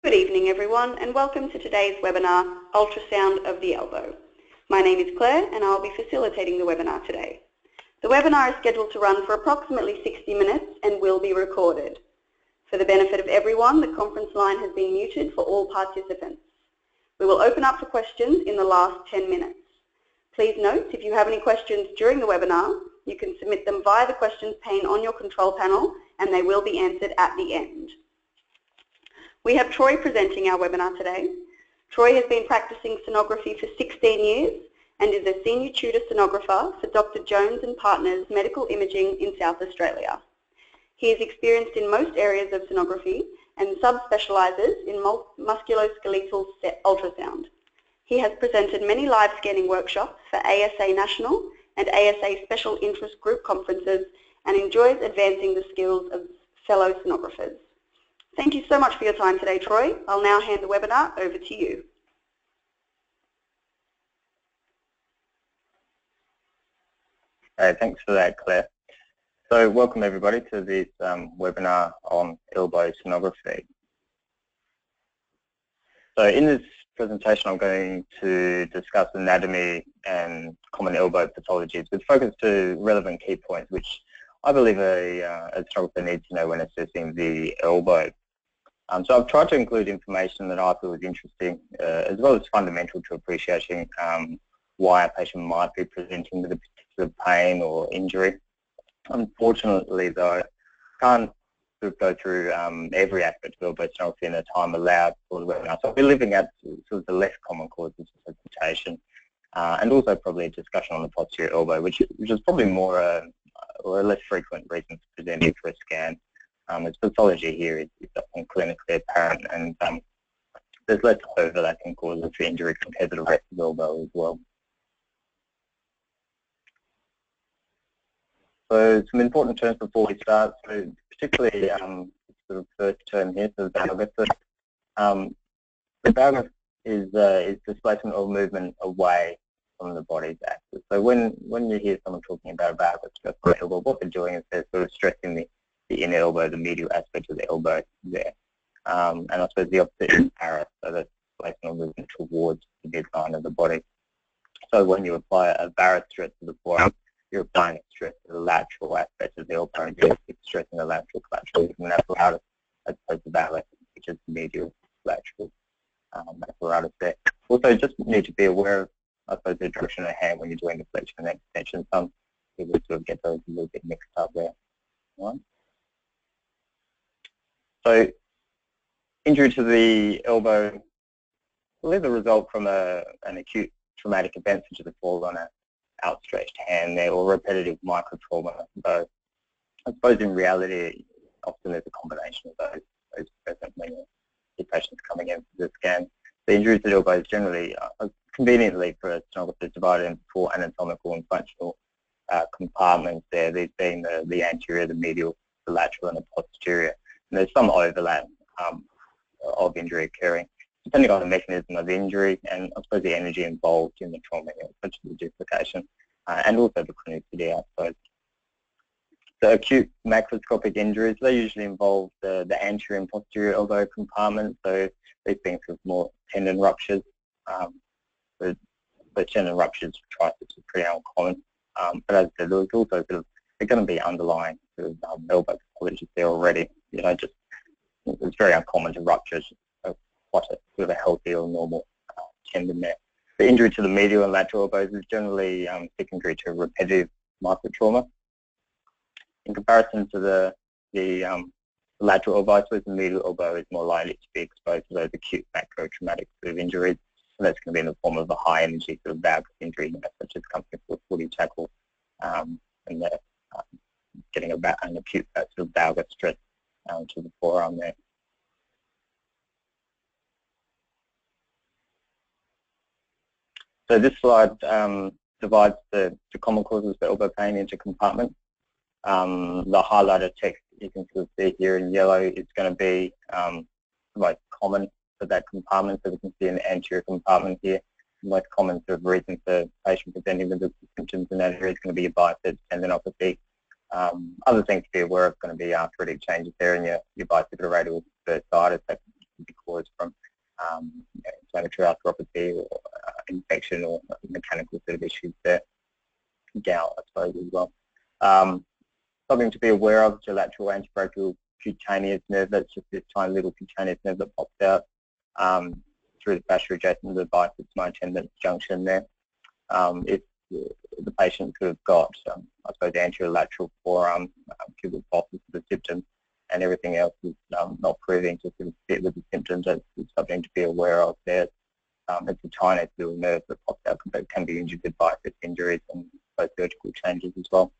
Good evening everyone, and welcome to today's webinar, Ultrasound of the Elbow. My name is Claire and I'll be facilitating the webinar today. The webinar is scheduled to run for approximately 60 minutes and will be recorded. For the benefit of everyone, the conference line has been muted for all participants. We will open up for questions in the last 10 minutes. Please note, if you have any questions during the webinar, you can submit them via the questions pane on your control panel and they will be answered at the end. We have Troy presenting our webinar today. Troy has been practicing sonography for 16 years and is a senior tutor sonographer for Dr. Jones and Partners Medical Imaging in South Australia. He is experienced in most areas of sonography and subspecialises in musculoskeletal ultrasound. He has presented many live scanning workshops for ASA National and ASA Special Interest Group conferences and enjoys advancing the skills of fellow sonographers. Thank you so much for your time today, Troy. I'll now hand the webinar over to you. Thanks for that, Claire. So welcome everybody to this webinar on elbow sonography. So in this presentation I'm going to discuss anatomy and common elbow pathologies with focus to relevant key points which I believe a sonographer needs to know when assessing the elbow. So I've tried to include information that I feel is interesting as well as fundamental to appreciating why a patient might be presenting with a particular pain or injury. Unfortunately though, I can't sort of go through every aspect of elbow sonography in the time allowed for the webinar. So we're looking at sort of the less common causes of presentation and also probably a discussion on the posterior elbow, which is probably more or a less frequent reason for presenting for a scan. Its pathology here is often clinically apparent and there's less overlapping causes for injury compared to the rest of the elbow as well. So some important terms before we start, so particularly sort of first term here, so the valgus. The valgus is displacement or movement away from the body's axis. So when you hear someone talking about a valgus, what they're doing is they're sort of stressing the inner elbow, the medial aspect of the elbow there. And I suppose the opposite is varus, so that's displacement or movement towards the midline of the body. So when you apply a varus stress to the forearm, you're applying stress to the lateral aspect of the elbow and you're stressing the lateral collateral apparatus as opposed to valgus, which is the medial lateral apparatus there. Also, just need to be aware of, I suppose, the direction of the hand when you're doing the flexion and extension. Some people sort of get those a little bit mixed up there. Right. So, injury to the elbow will either result from an acute traumatic event such as a fall on an outstretched hand there or repetitive microtrauma. So I suppose in reality often there's a combination of those present when you see patients coming in for the scan. The injury to the elbow is generally conveniently for a sonographer divided into four anatomical and functional compartments there, these being the anterior, the medial, the lateral and the posterior. And there's some overlap of injury occurring, depending on the mechanism of injury and I suppose the energy involved in the trauma, such as the dislocation and also the chronicity, I suppose. So acute macroscopic injuries, they usually involve the anterior and posterior elbow compartments, so these things with more tendon ruptures. The tendon ruptures for triceps are pretty uncommon, but as I said, there's also sort of, they're going to be underlying sort of elbow pathologies there already. You know, just it's very uncommon to rupture quite a sort of a healthy or normal tendon there. The injury to the medial and lateral elbows is generally secondary to repetitive microtrauma. In comparison to the lateral elbow, I suppose the medial elbow is more likely to be exposed to those acute macrotraumatic sort of injuries, and that's going to be in the form of a high energy sort of valgus injury, such as coming to a footy tackle and getting an acute sort of valgus stress to the forearm there. So this slide divides the common causes for elbow pain into compartments. The highlighted text you can sort of see here in yellow is going to be the most common for that compartment. So we can see in the anterior compartment here, the most common sort of reason for patient presenting with the symptoms in that area is going to be a biceps tendinopathy. Other things to be aware of going to be arthritic changes there in your bicipital radial bursitis. That can be caused from inflammatory arthropathy or infection or mechanical sort of issues there. Gout, I suppose, as well. Something to be aware of is your lateral antebrachial cutaneous nerve. That's just this tiny little cutaneous nerve that pops out through the fascia adjacent to the biceps minor tendon junction there. If the patient could have got, I suppose, anterior lateral forearm, cubital process of the symptom, and everything else is not proving to sort of fit with the symptoms, that's something to be aware of there. It's a tiny little nerve that pops out, but can be injured with biceps injuries and post-surgical changes as well.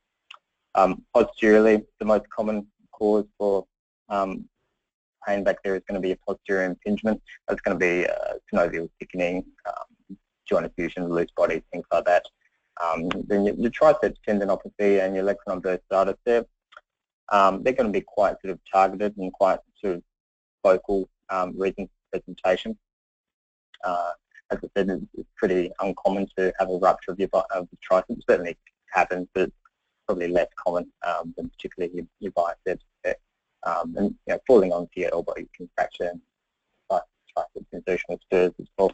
Posteriorly, the most common cause for pain back there is going to be a posterior impingement. That's going to be synovial thickening, joint effusion, loose bodies, things like that. Then your triceps tendinopathy and your lectinum bursitis there, they're going to be quite sort of targeted and quite sort of focal reason for presentation. As I said, it's pretty uncommon to have a rupture of the triceps. Certainly happens, but it's probably less common than particularly your biceps there. And falling onto your elbow, you can fracture triceps insertional spurs as well.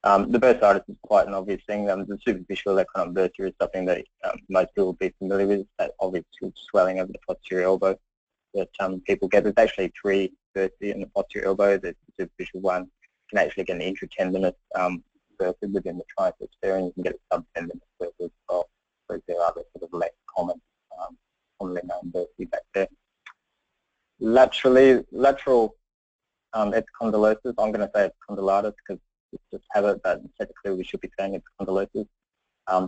The bursitis is quite an obvious thing. The superficial lectinum bursa is something that most people will be familiar with, that obvious swelling over the posterior elbow that people get. There's actually 3 bursae in the posterior elbow. There's the superficial one. You can actually get an intratendinous bursa within the triceps there, and you can get a subtendinous bursa as well. Whereas there are other sort of less common, commonly known bursae back there. Lateral epicondylosis, I'm going to say epicondylitis because it's just habit, but technically we should be saying epicondylosis.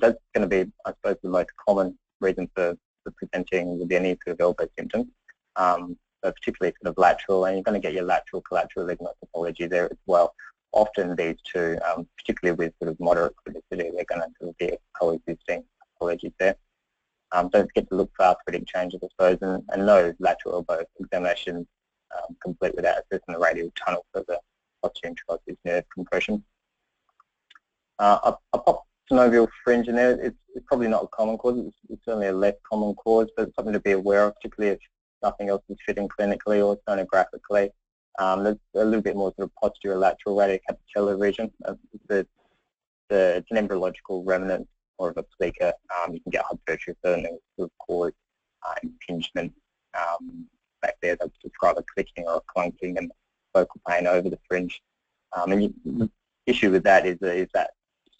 That's going to be, I suppose, the most common reason for presenting with any sort of elbow symptoms, but particularly sort of lateral, and you're going to get your lateral collateral ligament pathology there as well. Often these two, particularly with sort of moderate chronicity, they're going to sort of be coexisting pathologies there. Don't forget to look for arthritic changes, I suppose, and no lateral elbow examination complete without assessing the radial tunnel for the posterior intricacies nerve compression. A pop synovial fringe in there, it's probably not a common cause. It's certainly a less common cause, but it's something to be aware of, particularly if nothing else is fitting clinically or sonographically. There's a little bit more sort of posterior lateral radiocapitellar region. It's an embryological remnant or of a plica. You can get hypertrophy and it will cause impingement back there. That's describe a clicking or a clunking and focal pain over the fringe. And the issue with that is that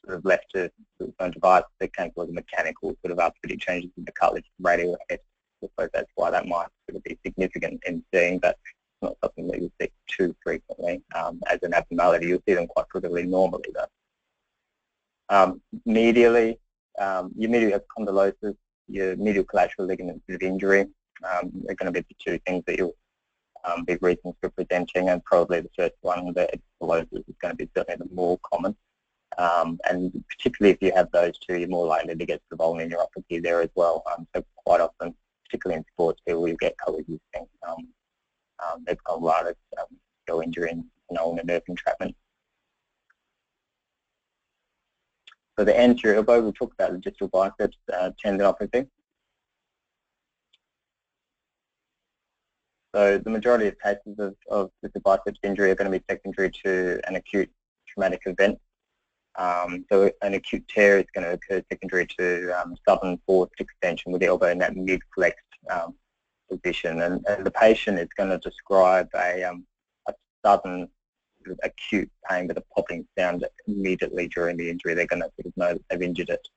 sort of left to its own device, there can cause mechanical sort of arthritic changes in the cartilage radial head. I suppose that's why that might sort of be significant in seeing, but it's not something that you see too frequently as an abnormality. You'll see them quite frequently normally though. Medially, your medial epicondylosis, your medial collateral ligament sort of injury, are going to be the 2 things that you'll be reasons for presenting, and probably the first one, the epicondylosis, is going to be certainly the more common. And particularly if you have those 2, you're more likely to get sort of ulnar neuropathy there as well. So quite often, particularly in sports, people you get coexisting epicondylitis, go injury in ulnar nerve entrapment. So the anterior elbow, we'll talk about the distal biceps tendinopathy. So the majority of cases of distal biceps injury are going to be secondary to an acute traumatic event. So an acute tear is going to occur secondary to southern forced extension with the elbow in that mid-flexed position, and the patient is going to describe a sudden sort of acute pain with a popping sound immediately during the injury. They're going to sort of know that they've injured it.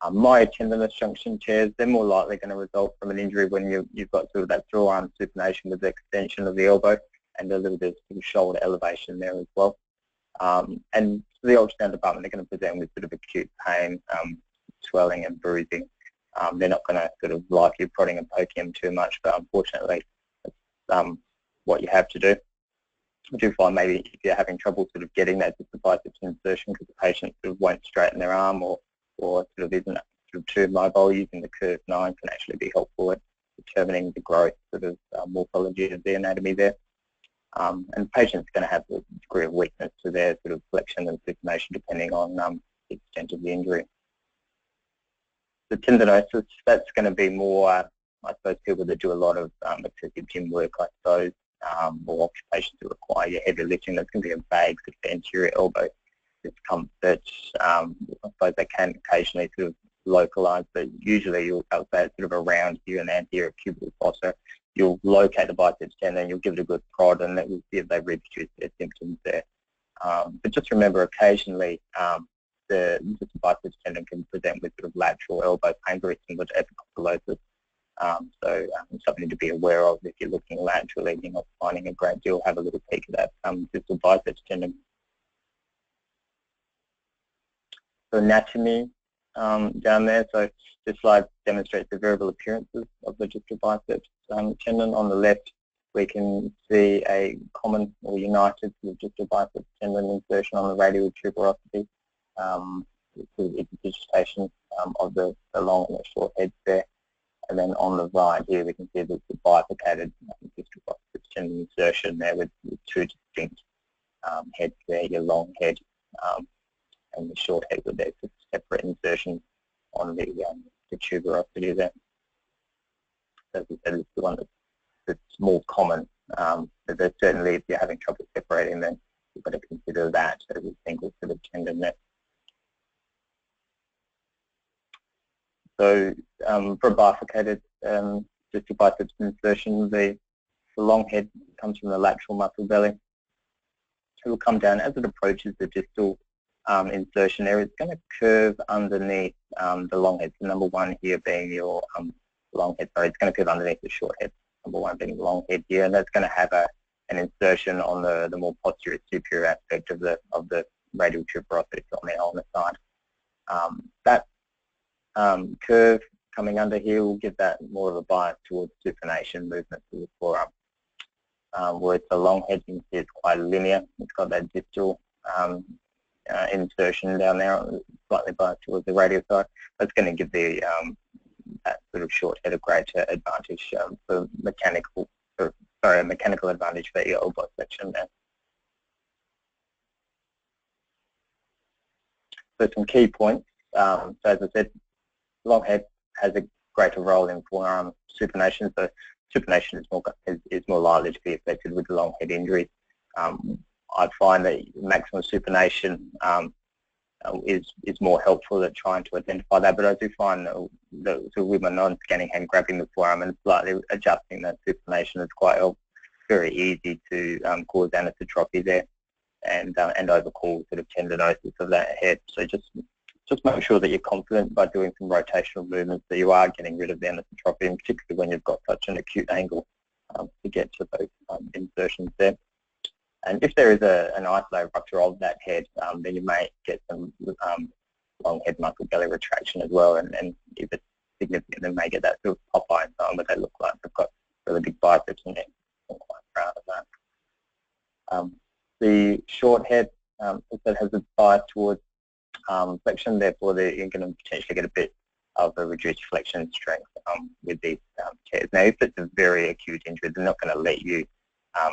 Myotendinous junction tears, they're more likely going to result from an injury when you've got sort of that forearm supination with the extension of the elbow and a little bit of shoulder elevation there as well. And for the ultrasound department, they're going to present with sort of acute pain, swelling and bruising. They're not going to sort of like you prodding and poking them too much, but unfortunately that's what you have to do. I do find maybe if you're having trouble sort of getting that distal biceps insertion because the patient sort of won't straighten their arm or sort of isn't sort of too mobile, using the curved 9 can actually be helpful at determining the growth sort of morphology of the anatomy there. And the patient's going to have a degree of weakness to their sort of flexion and supination depending on the extent of the injury. The tendinosis, that's going to be more, I suppose, people that do a lot of excessive gym work, I suppose, or occupations that require heavy lifting. That's going to be a vague sort of anterior elbow discomfort. I suppose they can occasionally sort of localize, but usually you'll say it's sort of around here in the anterior cubital fossa. You'll locate the biceps tendon, you'll give it a good prod, and that will see if they reproduce their symptoms there. But just remember, occasionally the biceps tendon can present with sort of lateral elbow pain, very similar to epicondylosis. So something to be aware of if you're looking laterally, you're not finding a great deal. Have a little peek at that distal biceps tendon. So anatomy down there. So this slide demonstrates the variable appearances of the distal biceps tendon. On the left, we can see a common or united distal biceps tendon insertion on the radial tuberosity. It's a digitation of the long and the short heads there. And then on the right here, we can see the bifurcated distal biceps tendon insertion there with two distinct heads there, your long head and the short head with their separate insertions on the tuberosity there. So as I said, it's the one that's more common. But certainly if you're having trouble separating them, you've got to consider that as a single sort of tendon there. So for a bifurcated distal biceps insertion, the long head comes from the lateral muscle belly. It will come down as it approaches the distal insertion area. It's going to curve underneath the long head. So number one here being your long head. Sorry, it's going to curve underneath the short head. Number one being the long head here, and that's going to have an insertion on the more posterior superior aspect of the radial tuberosity on the side. That curve coming under here will give that more of a bias towards supination movement to the forearm. Whereas the long head, you can see it's quite linear. It's got that distal insertion down there, slightly biased towards the radial side. That's going to give the that sort of short head a greater advantage for mechanical advantage for your elbow flexion there. So some key points. So as I said, long head has a greater role in forearm supination. So supination is more likely to be affected with the long head injury. I find that maximum supination is more helpful at trying to identify that, but I do find that with my non-scanning hand grabbing the forearm and slightly adjusting that supination is quite very easy to cause anisotropy there and overcall sort of tendinosis of that head. So just make sure that you're confident by doing some rotational movements that you are getting rid of the anisotropy, and particularly when you've got such an acute angle to get to those insertions there. And if there is an isolated rupture of that head, then you may get some long head muscle belly retraction as well, and if it's significant, then may get that sort of Popeye sign where they look like they've got really big biceps in there. I'm quite proud of that. The short head also has a bias towards flexion, therefore you're going to potentially get a bit of a reduced flexion strength with these tears. Now, if it's a very acute injury, they're not going to let you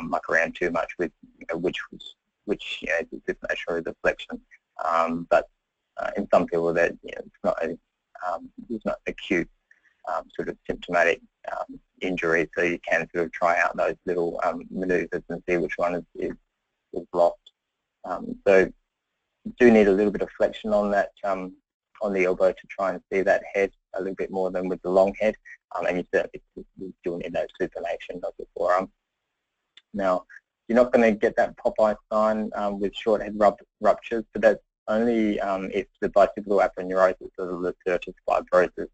muck around too much with which is the supination or the flexion. But in some people that it's not acute sort of symptomatic injury, so you can sort of try out those little manoeuvres and see which one is lost. So you do need a little bit of flexion on that on the elbow to try and see that head a little bit more than with the long head, and you certainly still need that supination of the forearm. Now, you're not going to get that Popeye sign with short head ruptures, but that's only if the bicipital aponeurosis or the Lacertus fibrosus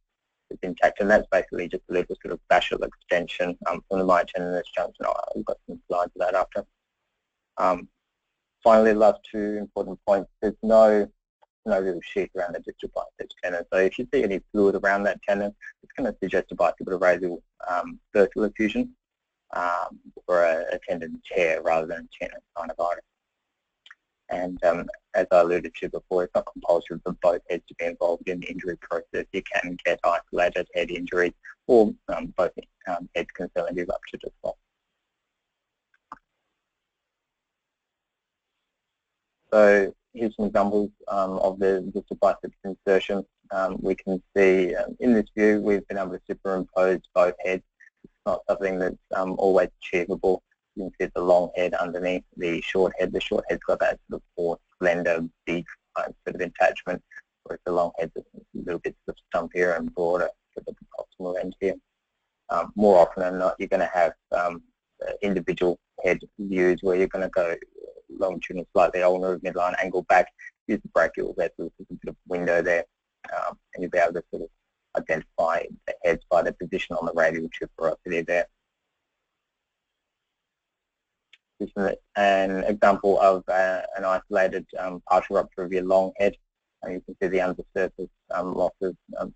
is intact, and that's basically just a little sort of fascial extension from the myotendinous junction. I've got some slides of that after. Finally, the last two important points, there's no real sheath around the distal biceps tendon. So if you see any fluid around that tendon, it's going to suggest a bicipital radial vertical effusion or a tendon tear rather than a tendon synovitis. And as I alluded to before, it's not compulsory for both heads to be involved in the injury process. You can get isolated head injuries, or both heads can certainly be ruptured as well. So here's some examples of the distal biceps insertion. We can see in this view we've been able to superimpose both heads. It's not something that's always achievable. You can see the long head underneath the short head. The short head's got that sort of more slender, big sort of attachment, whereas the long head's a little bit sort of stumpier and broader for the proximal end here. More often than not, you're going to have individual head views where you're going to go longitudinal, slightly ulnar, midline, angle back, use the brachial vessels, there's a bit of window there, and you'll be able to sort of identify the heads by the position on the radial tuberosity there. This is an example of an isolated partial rupture of your long head. You can see the undersurface loss of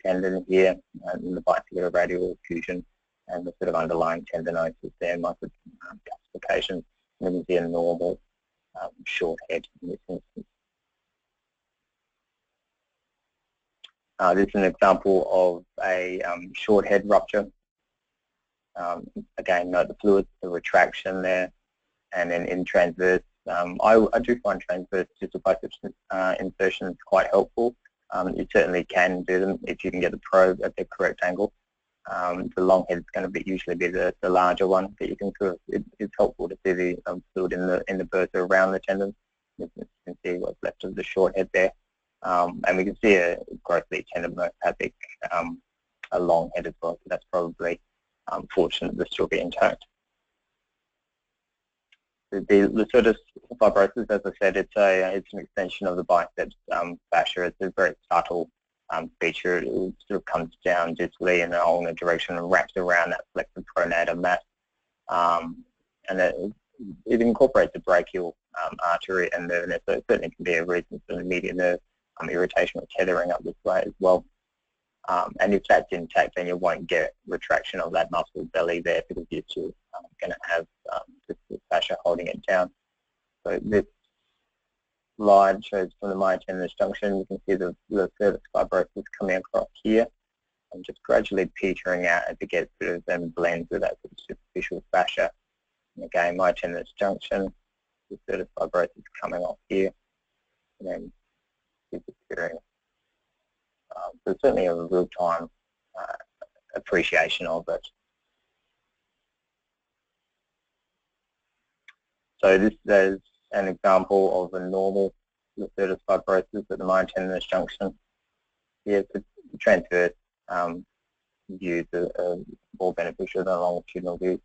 tendon here, and the biceps radial effusion, and the sort of underlying tendinosis there, microcalcification. And you can see a normal short head in this instance. This is an example of a short head rupture. Again, note the fluid, the retraction there, and then in transverse. I do find transverse distal biceps insertions quite helpful. You certainly can do them if you can get the probe at the correct angle. The long head is going to usually be the larger one, but you can sort of, it's helpful to see the fluid in the bursa around the tendon. You can see what's left of the short head there. And we can see a grossly tendinopathic a long head as well, so that's probably fortunate to still be intact. The Lacertus fibrosis, as I said, it's an extension of the biceps fascia. It's a very subtle feature. It sort of comes down distally in an ulnar direction and wraps around that flexor pronator mass. And it incorporates the brachial artery and nerve, so it certainly can be a reason for the medial nerve irritation or tethering up this way as well. And if that's intact, then you won't get retraction of that muscle belly there, because you're still going to have this fascia holding it down. So this slide shows from the myotendinous junction, you can see the Lacertus fibrosis coming across here and just gradually petering out as it gets sort of then blends with that sort of superficial fascia. And again, myotendinous junction, Lacertus fibrosis coming off here, and then disappearing. So certainly a real-time appreciation of it. So this is an example of a normal Lacertus fibrosis at the myotendinous junction. Here, the transverse views are more beneficial than longitudinal views.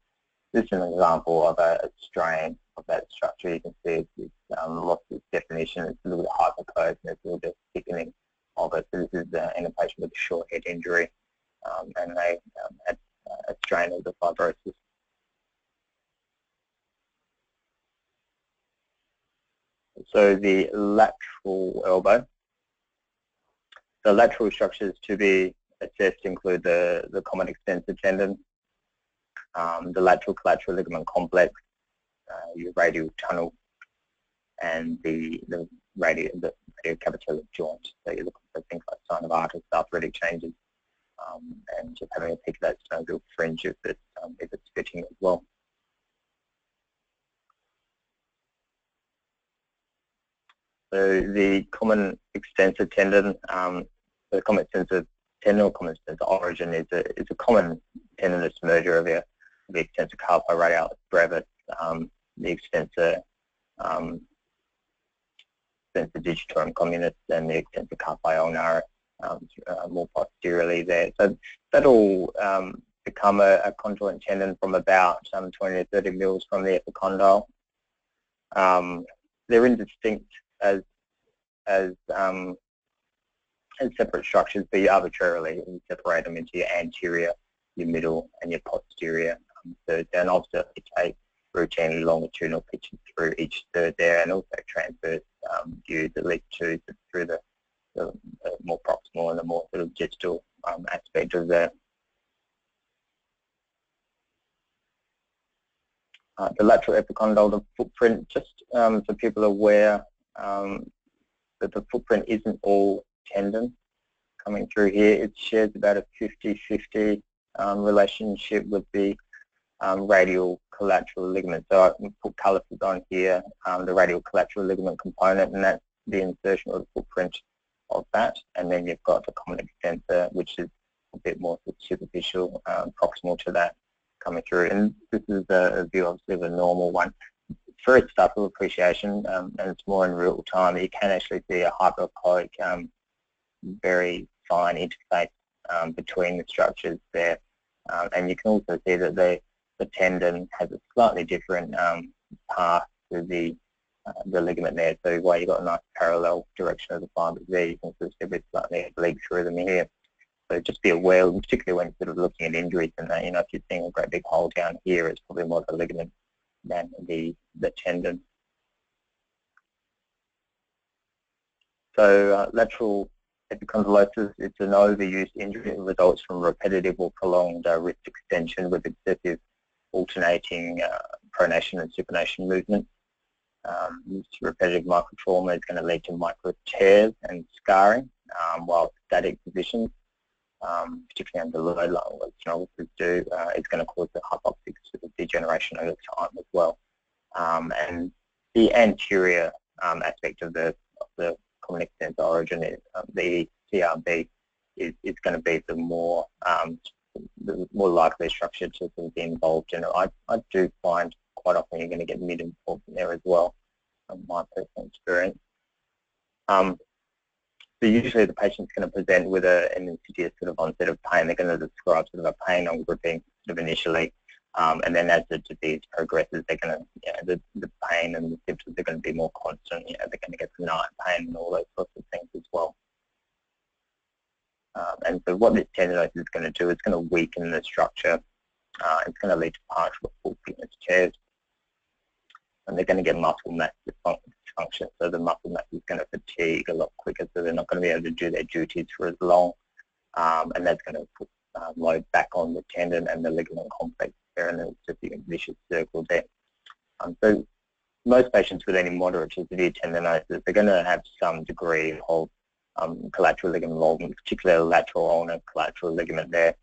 This is an example of a strain of that structure. You can see it's lost its definition. It's a little bit hyperclosed and it's a little bit thickening of it. So this is in a patient with a short head injury, and they had a strain of the fibrosis. So the lateral elbow. The lateral structures to be assessed include the common extensor tendon, the lateral collateral ligament complex, your radial tunnel, and the radiocapitellar joint. So you're looking for things like sign of artery arthritic changes, and just having a peek at that synovial fringe if it's fitting as well. So the common extensor tendon, the common extensor tendon or common extensor origin is a common tendinous merger of the extensor carpi radialis brevis, the extensor digitorum communis, and the extensor carpi ulnar more posteriorly there. So that'll become a conjoint tendon from about 20 to 30 mils from the epicondyle. They're indistinct as separate structures, but you arbitrarily separate them into your anterior, your middle, and your posterior third. And also you take routinely longitudinal pictures through each third there, and also transverse views, at least two, through the more proximal and the more sort of distal aspect of the lateral epicondyle, the footprint, just so people are aware that the footprint isn't all tendon coming through here. It shares about a 50-50 relationship with the radial collateral ligament. So I can put colours on here, the radial collateral ligament component, and that's the insertion of the footprint of that. And then you've got the common extensor, which is a bit more superficial, proximal to that. coming through. And this is a view, obviously, of a normal one. It's very subtle appreciation, and it's more in real time. You can actually see a hyperechoic, very fine interface between the structures there. And you can also see that the tendon has a slightly different path to the ligament there. So while you've got a nice parallel direction of the fibers there, you can sort of see a bit slightly oblique through them here. So just be aware, particularly when you're sort of looking at injuries and that, if you're seeing a great big hole down here, it's probably more the ligament than the tendon. So lateral epicondylosis, it's an overuse injury. It results from repetitive or prolonged wrist extension with excessive alternating pronation and supination movement. This repetitive microtrauma is going to lead to micro tears and scarring while static positions, particularly under low lung, what stenographers do, is going to cause the hypoxic sort of degeneration over time as well. And the anterior aspect of the common extensor origin, the CRB, is going to be the more likely structure to sort of be involved in it. I do find quite often you're going to get mid involved in there as well, from my personal experience. So usually the patient's going to present with an insidious sort of onset of pain. They're going to describe sort of a pain on gripping sort of initially, and then as the disease progresses, they're going to, the pain and the symptoms are going to be more constant. They're going to get some night pain and all those sorts of things as well. And so what this tendinosis is going to do, it's going to weaken the structure. It's going to lead to partial full thickness tears, and they're going to get muscle mass dysfunction. So the muscle mass is going to fatigue a lot quicker, so they're not going to be able to do their duties for as long, and that's going to put load back on the tendon and the ligament complex there, and it's just a vicious circle there. So most patients with any moderate to severe tendinosis, they're going to have some degree of collateral ligament involvement, particularly lateral ulnar collateral ligament there.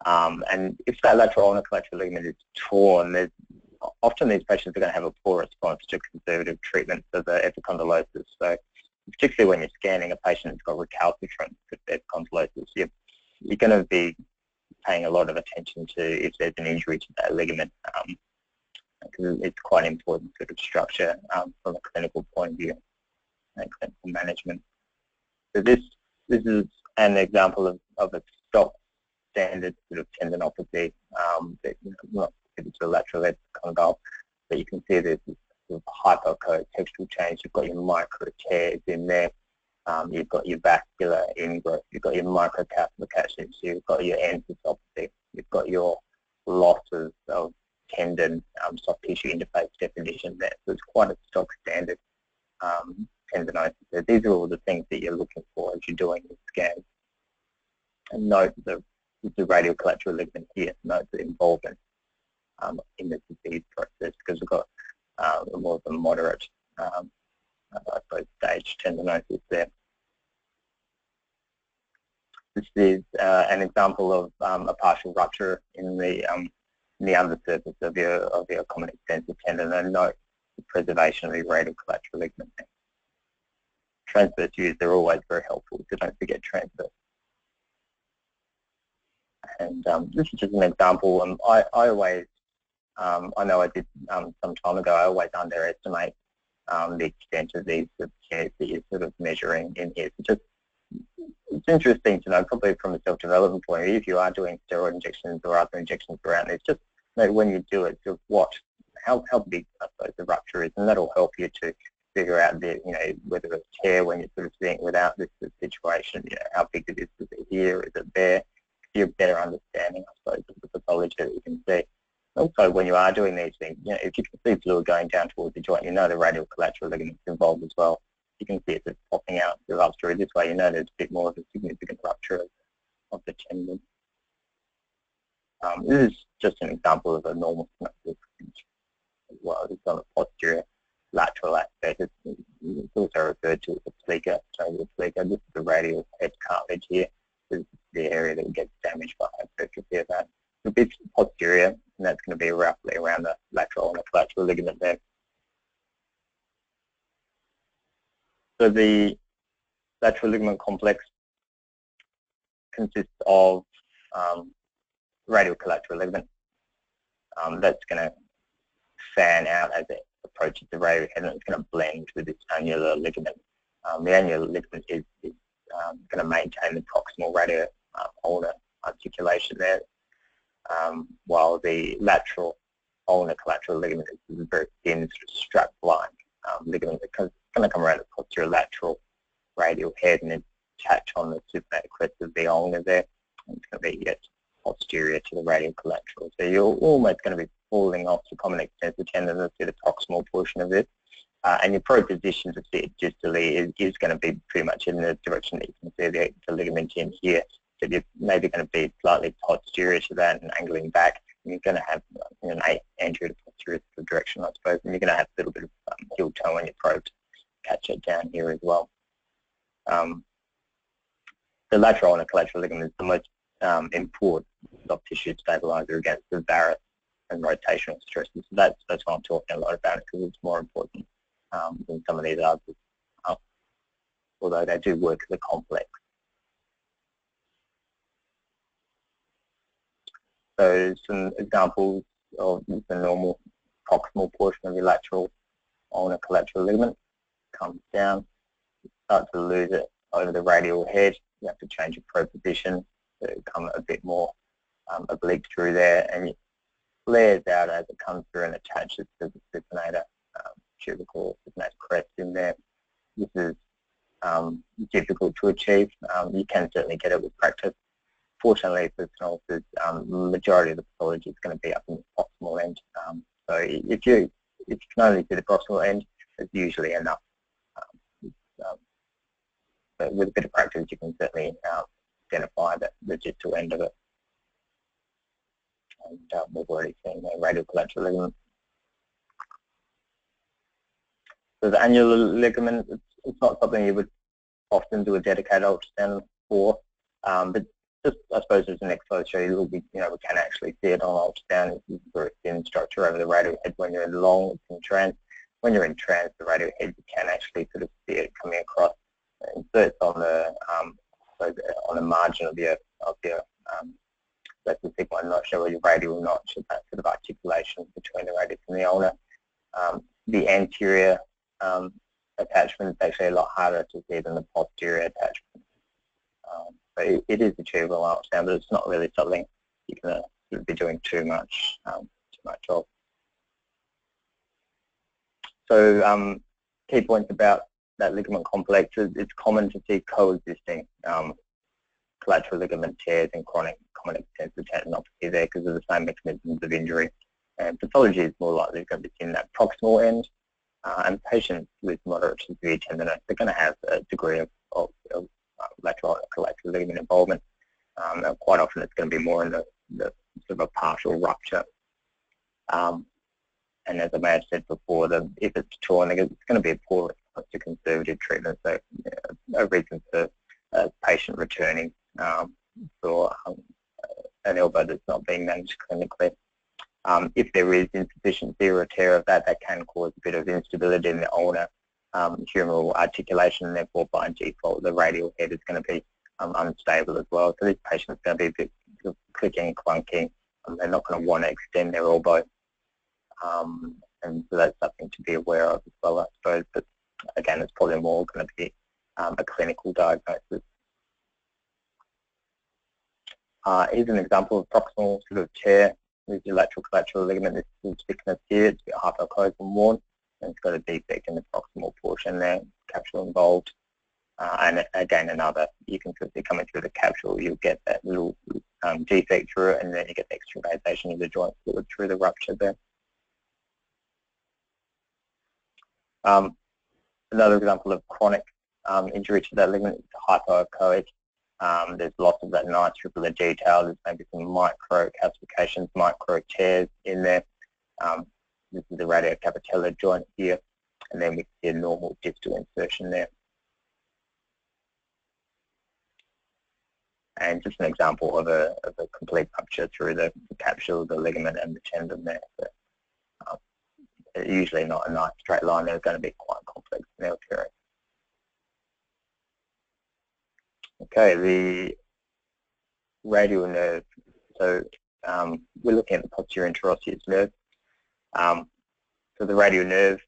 And if that lateral ulnar collateral ligament is torn, often these patients are going to have a poor response to conservative treatment for the epicondylosis. So particularly when you're scanning a patient who's got recalcitrant epicondylosis, you're going to be paying a lot of attention to if there's an injury to that ligament, because it's quite an important sort of structure from a clinical point of view and clinical management. So this is an example of a stock standard sort of tendinopathy that not specific to the lateral epicondyle, but you can see there's this sort of hypercontextual change. You've got your micro tears in there, you've got your vascular ingrowth, you've got your microcalcifications, you've got your enthesopathy, you've got your losses of tendon soft tissue interface definition there. So it's quite a stock standard tendinosis. So these are all the things that you're looking for as you're doing your scans. And note the radial collateral ligament here, note the involvement in the disease process, because we've got more of a moderate, I suppose, stage tendinosis there. This is an example of a partial rupture in the undersurface of your common extensor tendon, and note the preservation of the radial collateral ligament there. Transverse views are always very helpful, so don't forget transverse. And this is just an example. I always, I know I did some time ago, I always underestimate the extent of these tears that you're sort of measuring in here. So just, it's interesting to know, probably from a self-development point of view, if you are doing steroid injections or other injections around this, just know when you do it, sort of how big, I suppose, the rupture is, and that'll help you to figure out whether it's tear when you're sort of seeing it without this situation, how big it is here, is it there? You have a better understanding, I suppose, of the pathology that you can see. Also, when you are doing these things, if you can see fluid going down towards the joint, the radial collateral ligament is involved as well. You can see it just popping out the up through this way. There's a bit more of a significant rupture of the tendon. This is just an example of a normal stenosis as well. This is on the posterior lateral aspect. It's also referred to as the plica. So the plica, this is the radial head cartilage here. This is the area that gets damaged by hypertrophy of that. A bit posterior, and that's going to be roughly around the lateral and the collateral ligament there. So the lateral ligament complex consists of radial collateral ligament, that's going to fan out as it approaches the radial head, and it's going to blend with this annular ligament. The annular ligament is going to maintain the proximal radial ulnar articulation there, while the lateral ulnar collateral ligament is a very thin, sort of strap-like ligament that's going to come around the posterior lateral radial head and then attach on the supinated crest of the ulnar there. And it's going to be posterior to the radial collateral. So you're almost going to be falling off the common extensor tendon to see the proximal portion of this. And your proposition to see it distally is going to be pretty much in the direction that you can see the ligament in here. So you're maybe going to be slightly posterior to that and angling back. And you're going to have an anterior to posterior direction, I suppose, and you're going to have a little bit of heel toe on your probe to catch it down here as well. The lateral ulnar collateral ligament is the most important soft tissue stabilizer against the varus and rotational stresses. So that's why I'm talking a lot about it, because it's more important than some of these others, although they do work as a complex. So some examples of the normal proximal portion of your lateral ulnar collateral ligament comes down, you start to lose it over the radial head. You have to change your probe position to come a bit more oblique through there, and it flares out as it comes through and attaches to the supinator cubital supinator crest in there. This is difficult to achieve. You can certainly get it with practice. Fortunately for stenosis, the majority of the pathology is going to be up in the proximal end. So if you can only see the proximal end, it's usually enough. But with a bit of practice, you can certainly identify the distal end of it. And we've already seen the radial collateral ligament. So the annular ligament, it's not something you would often do a dedicated ultrasound for, but just, I suppose, as an exercise show you, we can actually see it on ultrasound. It's a very thin structure over the radial head when you're in long, it's in trans. When you're in trans, the radial head, you can actually sort of see it coming across. It inserts on the margin of your that's the sigmoid notch or your radial notch, that sort of articulation between the radius and the ulnar. The anterior attachment is actually a lot harder to see than the posterior attachment. So it is achievable on ultrasound, but it's not really something you can be doing too much of. So key points about that ligament complex is it's common to see coexisting collateral ligament tears and chronic common extensor tendinopathy there because of the same mechanisms of injury. And pathology is more likely going to be in that proximal end, and patients with moderate to severe tendinopathy, they're going to have a degree of lateral collateral ligament involvement. Quite often it's going to be more in the sort of a partial rupture. And as I may have said before, if it's torn, it's going to be a poor response to conservative treatment. So a reason for a patient returning for an elbow that's not being managed clinically. If there is insufficiency or a tear of that can cause a bit of instability in the ulnar humeral articulation, and therefore by default the radial head is going to be unstable as well. So this patient's going to be a bit clicking and clunking, and they're not going to want to extend their elbow. And so that's something to be aware of as well, I suppose. But again, it's probably more going to be a clinical diagnosis. Here's an example of proximal sort of tear with your lateral collateral ligament. This is thickness here, it's a bit hypoclosed and worn, and it's got a defect in the proximal portion there, capsule involved. And again, another, you can see coming through the capsule, you'll get that little defect through it, and then you get the extravasation of the joint fluid through the rupture there. Another example of chronic injury to that ligament is hypoechoic. There's lots of that nice tripular detail. There's maybe some micro calcifications, micro tears in there. This is the radiocapitellar joint here, and then we see a normal distal insertion there. And just an example of a complete rupture through the capsule, the ligament, and the tendon there. So, usually not a nice straight line. They're going to be quite complex nail tearing. Okay, the radial nerve. So we're looking at the posterior interosseous nerve. So the radial nerve,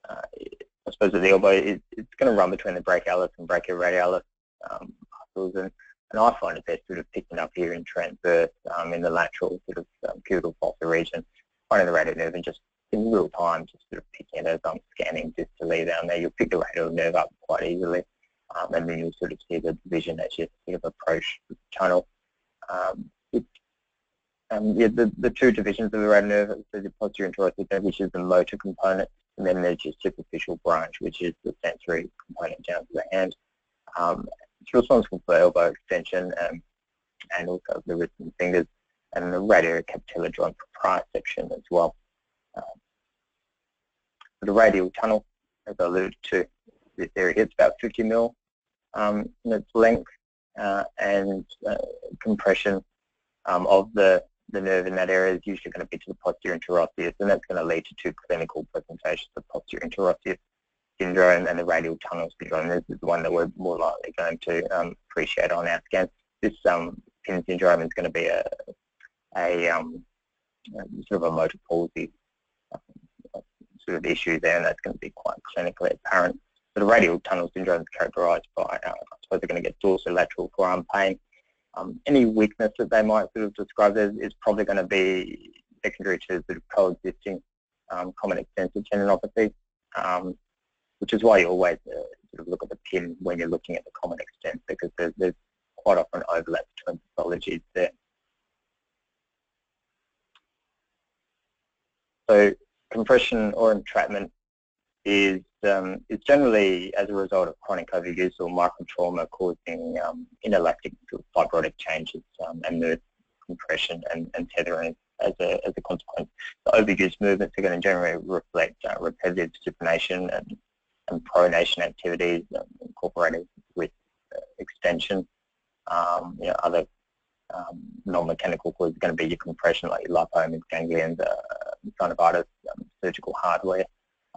I suppose at the elbow, it's going to run between the brachialis and brachioradialis muscles, and I find it best sort of picking up here in transverse in the lateral sort of cubital fossa region, finding the radial nerve and just in real time, just sort of picking it as I'm scanning distally down there. You'll pick the radial nerve up quite easily, and then you'll sort of see the division as you sort of approach the tunnel. Yeah, the two divisions of the radial nerve, so the posterior interosseous nerve, which is the motor component, and then there's your superficial branch, which is the sensory component down to the hand. It's responsible for elbow extension and also the wrist and fingers, and the radial capitellar joint proprioception as well. The radial tunnel, as I alluded to, this area, it's about 50 mil in its length, and compression of the nerve in that area is usually going to be to the posterior interosseous, and that's going to lead to two clinical presentations of posterior interosseous syndrome and the radial tunnel syndrome. This is the one that we're more likely going to appreciate on our scan. This pin syndrome is going to be a sort of a motor palsy sort of issue there, and that's going to be quite clinically apparent. But the radial tunnel syndrome is characterised by, I suppose they're going to get dorsolateral forearm pain. Any weakness that they might sort of describe as is probably going to be secondary to sort of coexisting common extensor tendinopathy, which is why you always sort of look at the pin when you're looking at the common extensor, because there's quite often overlap between pathologies there. So compression or entrapment is generally as a result of chronic overuse or microtrauma causing inelastic fibrotic changes and nerve compression and tethering as a consequence. The overuse movements are going to generally reflect repetitive supination and pronation activities incorporated with extension. Other non-mechanical causes are going to be your compression, like your lipomas, ganglions, synovitis, surgical hardware.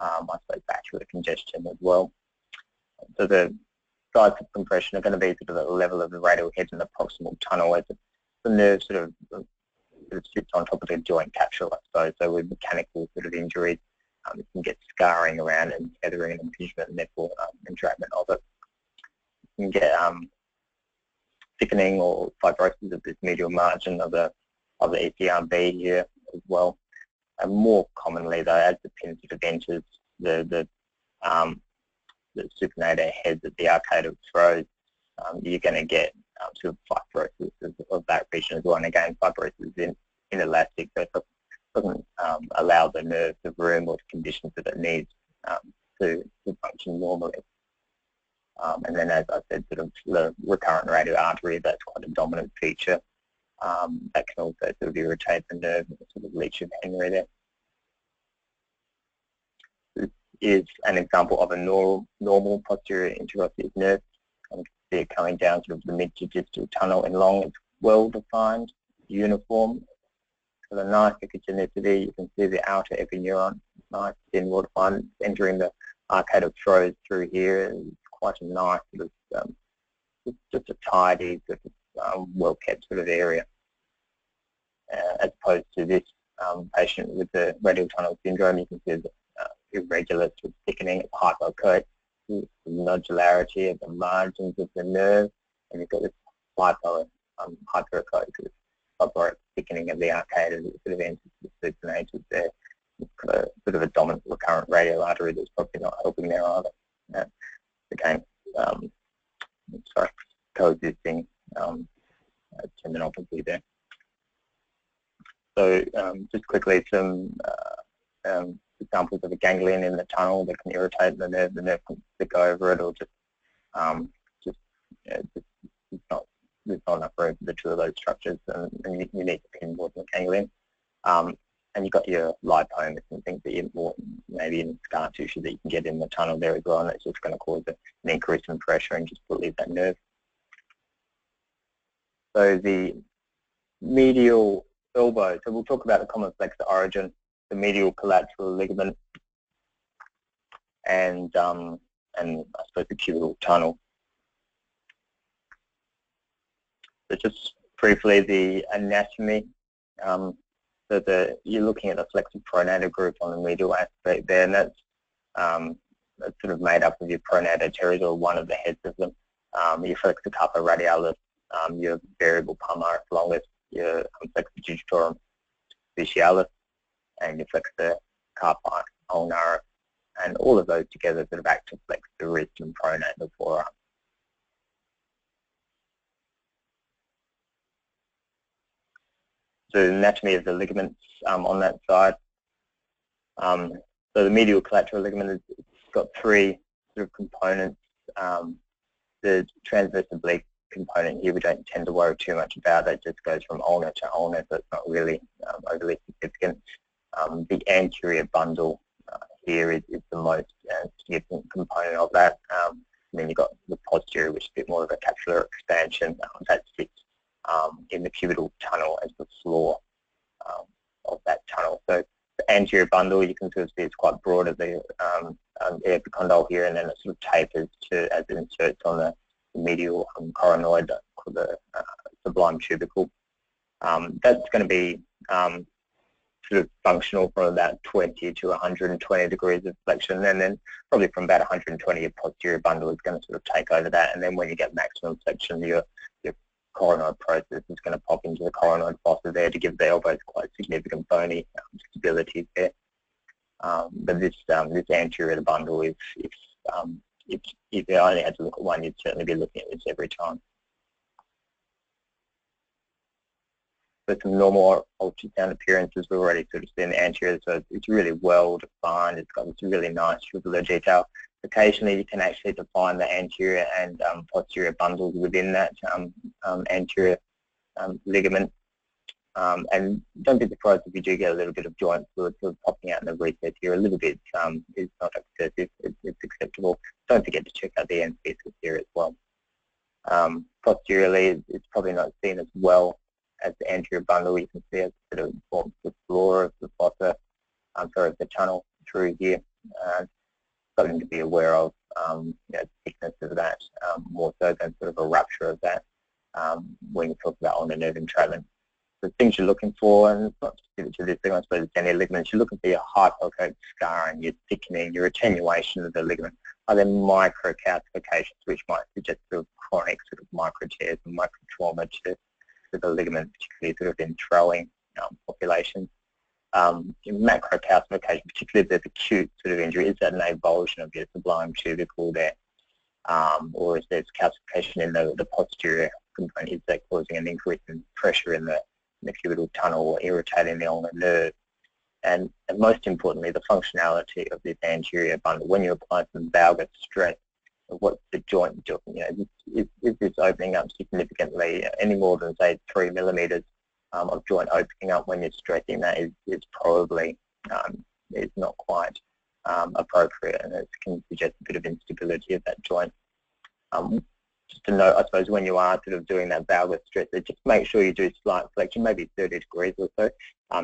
I suppose vascular congestion as well. So the sites of compression are going to be sort of at the level of the radial head and the proximal tunnel, as the nerve sort of sits on top of the joint capsule, I suppose. So with mechanical sort of injuries, you can get scarring around and tethering and impingement, and therefore entrapment of it. You can get thickening or fibrosis of this medial margin of the ECRB here as well. And more commonly, though, as the pin sort of enters the supinator heads at the arcade of throws, you're going to get sort of fibrosis of that region as well. And again, fibrosis is inelastic, so it doesn't allow the nerve the room or the conditions that it needs to function normally. And then, as I said, sort of the recurrent radial artery, that's quite a dominant feature. That can also sort of irritate the nerve, sort of leach of Henry there. This is an example of a normal posterior interosseous nerve. You can see it coming down sort of the mid to distal tunnel and long. It's well defined, uniform, with a nice epigenicity. You can see the outer epineuron, nice, thin, well defined, entering the arcade of throws through here. It's quite a nice sort of, just a tidy, sort of, well-kept sort of area, as opposed to this patient with the radial tunnel syndrome. You can see the irregular sort of thickening of hypoechoic, nodularity of the margins of the nerve, and you've got this hyperechoic fibrotic thickening of the arcade as it sort of enters the supinator there. It's got a sort of a dominant recurrent radial artery that's probably not helping there either. Again, coexisting tendinopathy there. So just quickly, some examples of a ganglion in the tunnel that can irritate the nerve can stick over it, or there's not enough room for the two of those structures, and you need to pin more than the ganglion. And you've got your lipomas and things that you maybe in scar tissue that you can get in the tunnel there as well, and it's just going to cause an increase in pressure and just leave that nerve. So the medial elbow, so we'll talk about the common flexor origin, the medial collateral ligament, and I suppose the cubital tunnel. So just briefly, the anatomy. So you're looking at the flexor pronator group on the medial aspect there, and that's sort of made up of your pronator teres, or one of the heads of them, your flexor carpa radialis, your variable palmaris longus, your flexor digitorum specialis, and your flexor carpi ulnar, and all of those together sort of act to flex the wrist and pronate the forearm. So the anatomy of the ligaments on that side. So the medial collateral ligament has got three sort of components. The transverse oblique component here we don't tend to worry too much about. It just goes from ulnar to ulnar, so it's not really overly significant. The anterior bundle here is the most significant component of that. And then you've got the posterior, which is a bit more of a capsular expansion that sits in the cubital tunnel as the floor of that tunnel. So the anterior bundle, you can sort of see it's quite broad at the epicondyle here, and then it sort of tapers to as it inserts on the medial coronoid called the sublime tubercle. That's going to be sort of functional from about 20 to 120 degrees of flexion, and then probably from about 120 your posterior bundle is going to sort of take over that, and then when you get maximum flexion, your coronoid process is going to pop into the coronoid fossa there to give the elbows quite significant bony stability there. But this anterior bundle, if you only had to look at one, you'd certainly be looking at this every time. So some normal ultrasound appearances we've already sort of seen the anterior, so it's really well defined. It's got this really nice tubular detail. Occasionally you can actually define the anterior and posterior bundles within that anterior ligament. And don't be surprised if you do get a little bit of joint fluid sort of popping out in the recess here. A little bit is not excessive, it's acceptable. Don't forget to check out the end pieces here as well. Posteriorly, it's probably not seen as well as the anterior bundle. You can see it sort of forms the floor of the fossa, of the tunnel through here. Something to be aware of, thickness of that, more so than sort of a rupture of that when you talk about ulnar nerve entrapment. The things you're looking for, and it's not specific to this thing, I suppose it's any ligaments, you're looking for your hypocoque scarring, your thickening, your attenuation of the ligament. Are there microcalcifications which might suggest sort of chronic sort of micro tears and micro trauma to the ligament, particularly sort of in throwing populations? In macrocalcification, particularly if there's acute sort of injury, is that an avulsion of your sublime tubercle there? Or is there calcification in the posterior component? Is that causing an increase in pressure in the cubital tunnel or irritating the ulnar nerve? And most importantly, the functionality of this anterior bundle. When you apply some valgus stress, what's the joint doing? Is this opening up significantly? Any more than, say, 3 millimeters of joint opening up when you're stressing that is probably is not quite appropriate, and it can suggest a bit of instability of that joint. Just to note, I suppose, when you are sort of doing that valgus stress, just make sure you do slight flexion, maybe 30 degrees or so,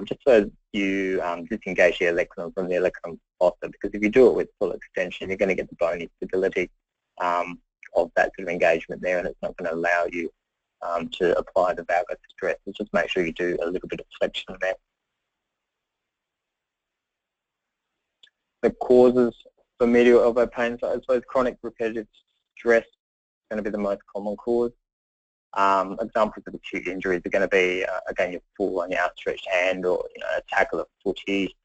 just so you disengage the olecranon from the olecranon fossa, because if you do it with full extension, you're going to get the bony stability of that sort of engagement there, and it's not going to allow you to apply the valgus stress. So just make sure you do a little bit of flexion there. The causes for medial elbow pain, so I suppose chronic repetitive stress is going to be the most common cause. Examples of acute injuries are going to be, again, you fall on your outstretched hand, or a tackle of footy,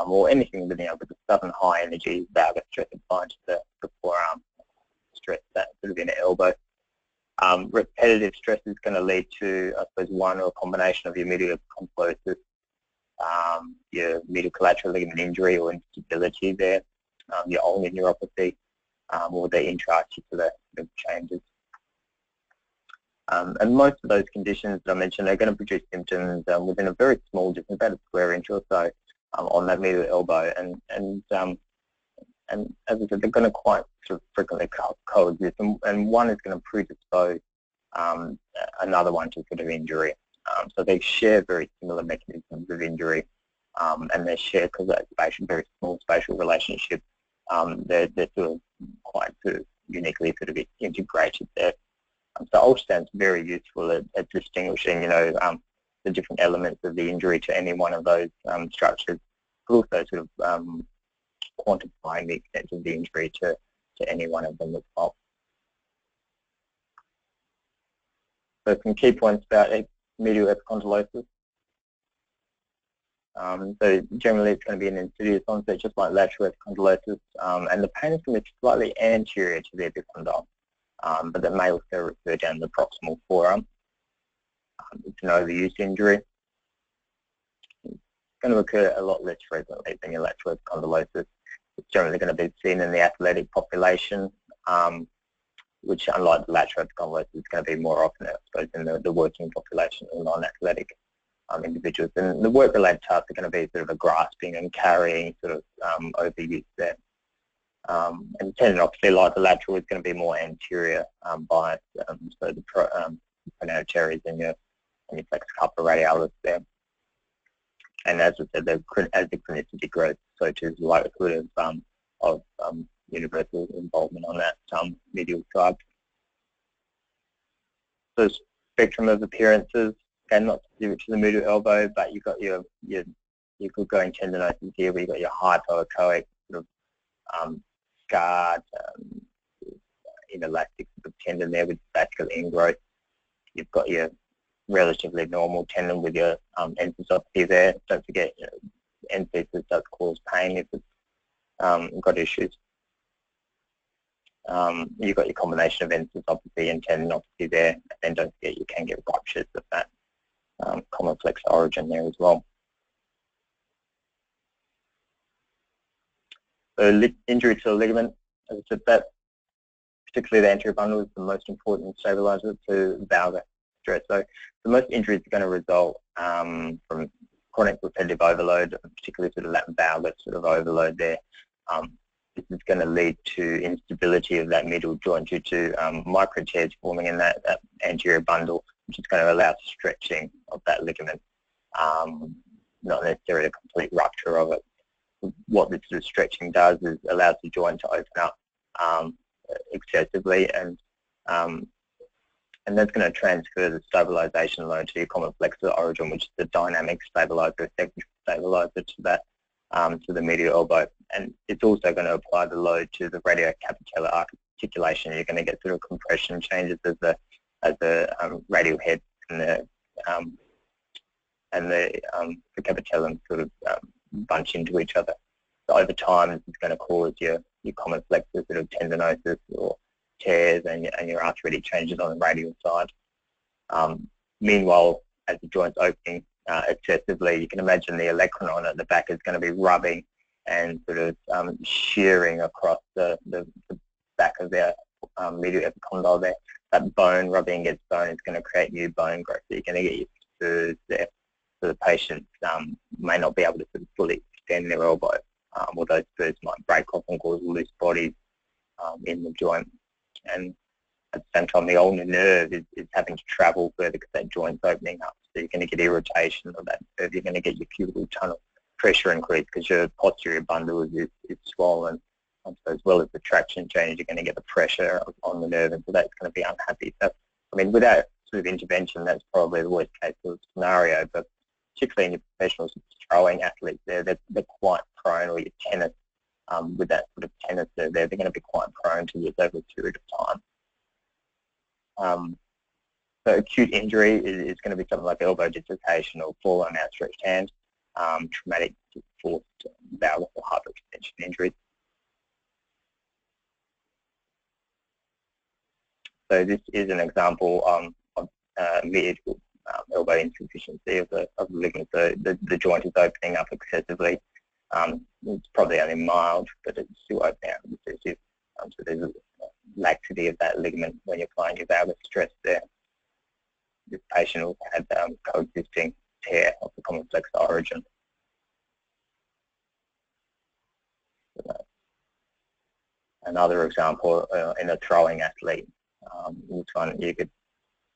or anything with with a sudden high energy valgus stress applied to the forearm stress, that sort of in the elbow. Repetitive stress is going to lead to, I suppose, one or a combination of your medial epicondyle, your medial collateral ligament injury or instability there, your ulnar neuropathy, or the intra-articular changes. And most of those conditions that I mentioned are going to produce symptoms within a very small distance, about a square inch or so, on that medial elbow, and as I said, they're going to quite sort of frequently coexist, and one is going to predispose another one to sort of injury. So they share very similar mechanisms of injury, and they share, because that very small spatial relationship, they're sort of quite sort of uniquely sort of integrated there. So ultrasound is very useful at distinguishing, the the different elements of the injury to any one of those structures, but also sort of quantifying the extent of the injury to any one of them as well. So some key points about medial epicondylosis. So generally it's going to be an insidious onset, just like lateral epicondylosis, and the pain is going to be slightly anterior to the epicondyle, but that may also refer down the proximal forearm. It's an overuse injury. It's going to occur a lot less frequently than your lateral epicondylosis. It's generally going to be seen in the athletic population, which, unlike the lateral epicondylosis, is going to be more often, I suppose, in the working population or non-athletic individuals. And the work-related tasks are going to be sort of a grasping and carrying sort of overuse there. And tendinopathy, like the lateral, is going to be more anterior bias, so the pronator teres and your flexor carpi radialis there. And as I said, as the chronicity grows, so too is the likelihood of universal involvement on that medial side. So spectrum of appearances, again, not specific to the medial elbow, but you've got your good-going tendinosis here, where you've got your hypoechoic sort of scarred, inelastic sort of tendon there with vascular ingrowth. You've got your relatively normal tendon with your enthesopathy there. Don't forget, enthesis does cause pain if it's got issues. You've got your combination of enthesopathy and tendinopathy there, and don't forget you can get ruptures of that common flexor origin there as well. So injury to the ligament, as I said, that particularly the anterior bundle is the most important stabilizer to valgus stress. So the most injuries are going to result from chronic repetitive overload, particularly sort of that valgus sort of overload there. This is going to lead to instability of that middle joint due to micro tears forming in that anterior bundle, which is going to allow stretching of that ligament, not necessarily a complete rupture of it. What this sort of stretching does is allows the joint to open up excessively, and that's going to transfer the stabilization load to your common flexor origin, which is the dynamic stabilizer, secondary stabilizer to that, to the medial elbow. And it's also going to apply the load to the radiocapitellar articulation. You're going to get sort of compression changes as the radial head and the capitellum sort of bunch into each other. So over time, this is going to cause your common flexor sort of tendinosis or tears, and your arthritic changes on the radial side. Meanwhile, as the joint's opening excessively, you can imagine the olecranon at the back is going to be rubbing and sort of shearing across the back of their medial epicondyle there. That bone rubbing against bone is going to create new bone growth. So you're going to get your spurs there. So the patient may not be able to sort of fully extend their elbow, or those spurs might break off and cause loose bodies in the joint. And at the same time, the ulnar nerve is having to travel further because that joint's opening up. So you're going to get irritation of that nerve. You're going to get your cubital tunnel pressure increase because your posterior bundle is swollen. So as well as the traction change, you're going to get the pressure on the nerve, and so that's going to be unhappy. So, I mean, without sort of intervention, that's probably the worst case of scenario, but particularly in your professional throwing athletes there, they're quite prone, or your tennis, with that sort of tennis nerve there, they're going to be quite prone to this over a period of time. So acute injury is going to be something like elbow dislocation or fall on outstretched hand, traumatic forced valgus or hyperextension injuries. So this is an example of medial elbow insufficiency of the ligament. So the joint is opening up excessively. It's probably only mild, but it's still opening out excessive. So there's a laxity of that ligament when you're applying your valgus stress there. This patient also had coexisting tear of the common flexor origin. Another example in a throwing athlete. This one you get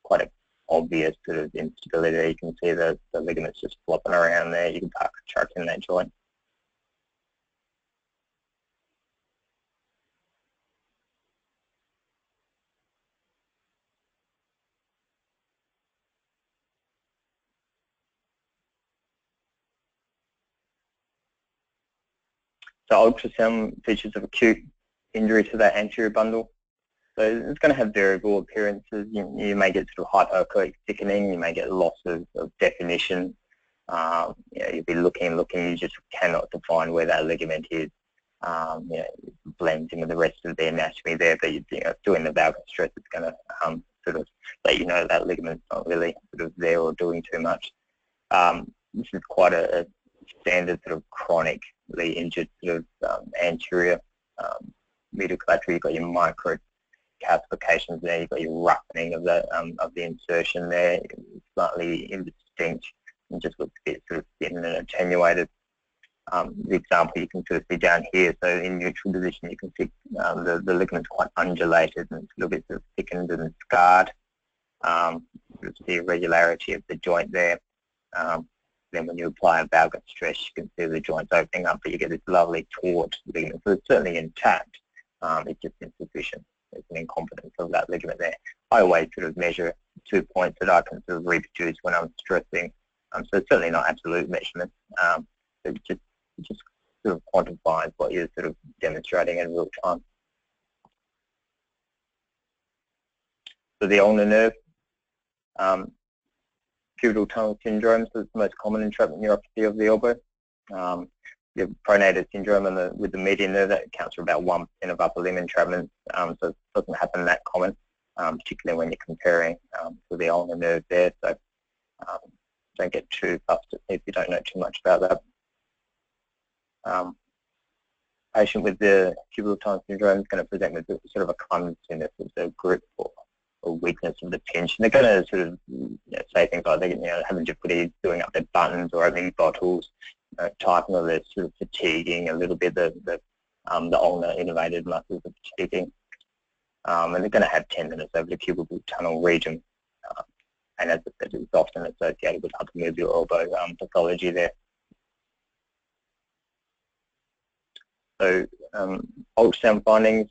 quite an obvious sort of instability. You can see the ligaments just flopping around there. You can park a truck in that joint. So ultrasound features of acute injury to that anterior bundle. So it's going to have variable appearances. You may get sort of hypoechoic thickening. You may get loss of definition. You'll be looking, you just cannot define where that ligament is. It blends in with the rest of the anatomy there, but doing the valgus stress is going to sort of let you know that ligament's not really sort of there or doing too much. This is quite a standard sort of chronically injured sort of anterior medial collateral. You've got your micro calcifications there, you've got your roughening of the insertion there, slightly indistinct and just looks a bit sort of thin and attenuated. The example you can sort of see down here, so in neutral position you can see the ligament's quite undulated and it's a little bit sort of thickened and scarred. You see irregularity of the joint there. Then when you apply a valgus stress you can see the joints opening up, but you get this lovely taut ligament. So it's certainly intact, it's just insufficient. It's an incompetence of that ligament there. I always sort of measure 2 points that I can sort of reproduce when I'm stressing. So it's certainly not absolute measurements. It just sort of quantifies what you're sort of demonstrating in real time. So the ulnar nerve, cubital tunnel syndrome, so it's the most common entrapment neuropathy of the elbow. You have pronator syndrome with the median nerve, that accounts for about 1% of upper limb entrapments, so it doesn't happen that common, particularly when you're comparing to the ulnar nerve there. So don't get too fussed if you don't know too much about that. Patient with the cubital tunnel syndrome is going to present with sort of a clumsiness of the grip or weakness of the pinch, and they're going to sort of say things like they're having difficulty doing up their buttons or opening bottles, typing, or they're sort of fatiguing a little bit. The ulnar innervated muscles are fatiguing, and they're going to have tenderness over the cubital tunnel region, and as I said, it's often associated with upper medial elbow pathology there. So ultrasound findings,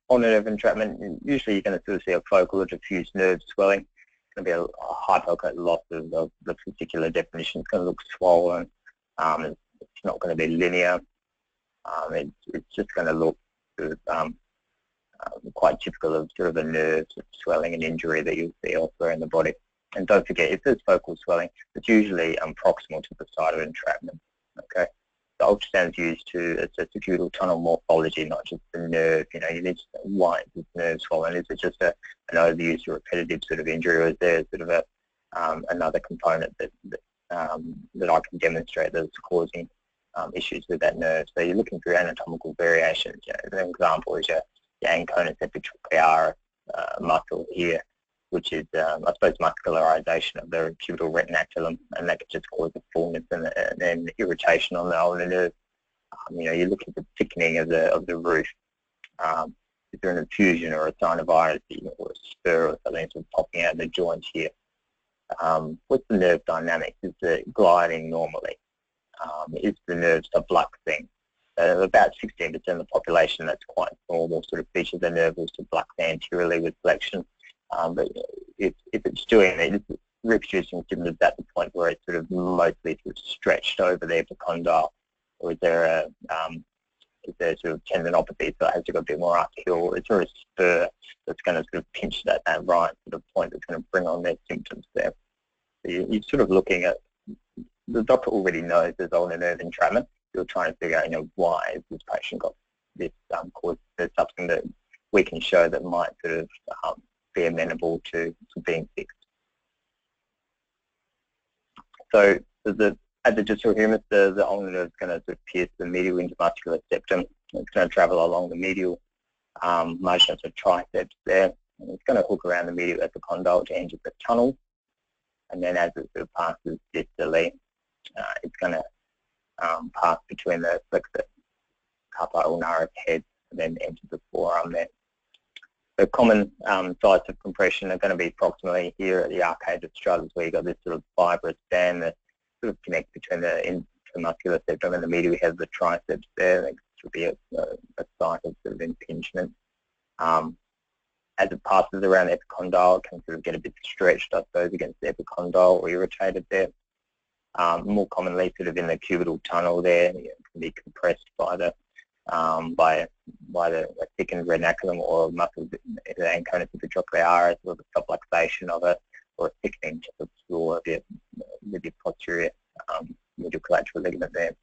ulnar nerve entrapment, usually you're going to sort of see a focal or diffuse nerve swelling. It's going to be a hypoechoic loss of the particular definition. It's going to look swollen. It's not going to be linear. It's just going to look sort of, quite typical of sort of a nerve swelling and injury that you'll see elsewhere in the body. And don't forget, if there's focal swelling, it's usually proximal to the site of entrapment. Okay. The ultrasound is used to assess the cubital tunnel morphology, not just the nerve. You need to know why is this nerve swollen. Is it just an overused or repetitive sort of injury, or is there sort of another component that I can demonstrate that's causing issues with that nerve? So you're looking for anatomical variations. An example is your anconus epitrochlearis muscle here, which is, I suppose, muscularization of the cubital retinaculum, and that could just cause a fullness and irritation on the ulnar nerve. You're looking for thickening of the roof. Is there an effusion or a synovitis or a spur or something sort of popping out of the joint here? What's the nerve dynamics? Is it gliding normally? Is the nerve subluxing? About 16% of the population, that's quite normal sort of feature. The nerve will sublux anteriorly with flexion. But if it's doing it, it's reproducing symptoms at the point where it's sort of mostly sort of stretched over the epicondyle, or is there sort of tendinopathy, so it has to go a bit more uphill? Is there a spur that's going to sort of pinch that right sort of point that's going to bring on their symptoms there? So you're sort of looking at, the doctor already knows there's ulnar nerve entrapment. You're trying to figure out, why has this patient got this cause? There's something that we can show that might sort of be amenable to being fixed. So at the distal humerus, the ulnar nerve is going to sort of pierce the medial intermuscular septum. It's going to travel along the medial margin of the triceps there, and it's going to hook around the medial epicondyle to enter the tunnel. And then as it sort of passes distally, it's going to pass between the flexor carpi ulnaris head and then enter the forearm there. The common sites of compression are going to be proximally here at the arcade of stratus, where you've got this sort of fibrous band that sort of connects between the intramuscular septum and the medial head of the triceps there. There should be a site of sort of impingement. As it passes around the epicondyle, it can sort of get a bit stretched, I suppose, against the epicondyle or irritated there. More commonly sort of in the cubital tunnel there, it can be compressed by the by the thickened retinaculum or muscle, the anconus epicondyle, or the subluxation of it, or thickening to the floor of your posterior medial collateral ligament there.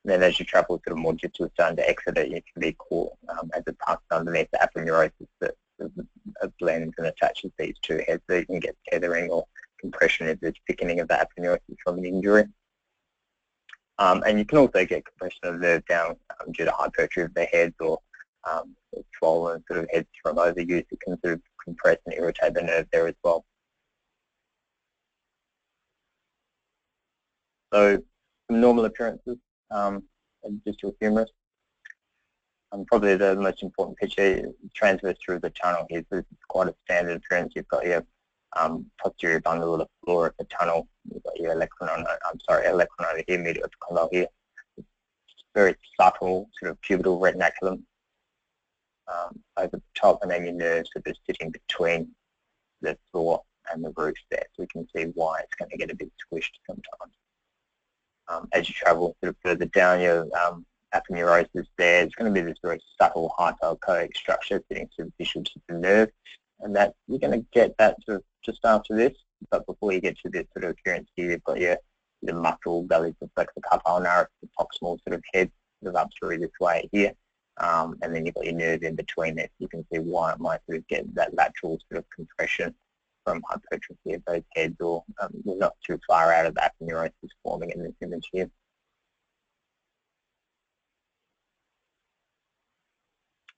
Then as you travel sort of more distal, starting to exit it, you can be caught as it passes underneath the aponeurosis that blends and attaches these two heads, so you can get tethering or compression if there's thickening of the aponeurosis from an injury. And you can also get compression of the nerve down due to hypertrophy of the heads or swollen sort of heads from overuse. It can sort of compress and irritate the nerve there as well. So some normal appearances of distal humerus. Probably the most important picture is transverse through the tunnel here. So this is quite a standard appearance. You've got your posterior bundle of the floor of the tunnel. You've got your electron over here, medial epicondyle here. It's very subtle, sort of cubital retinaculum over the top, and then your nerves are just sitting between the floor and the roof there. So we can see why it's going to get a bit squished sometimes. As you travel sort of further down, your aponeurosis there, it's going to be this very subtle hypoechoic structure sitting superficial to the nerve, and that you're going to get that sort of just after this. But before you get to this sort of appearance here, you've got your muscle belly reflex, the ulnar, the proximal sort of head sort of up through this way here, and then you've got your nerve in between there. So you can see why it might sort of get that lateral sort of compression from hypertrophy of those heads, or we're not too far out of the aponeurosis forming in this image here.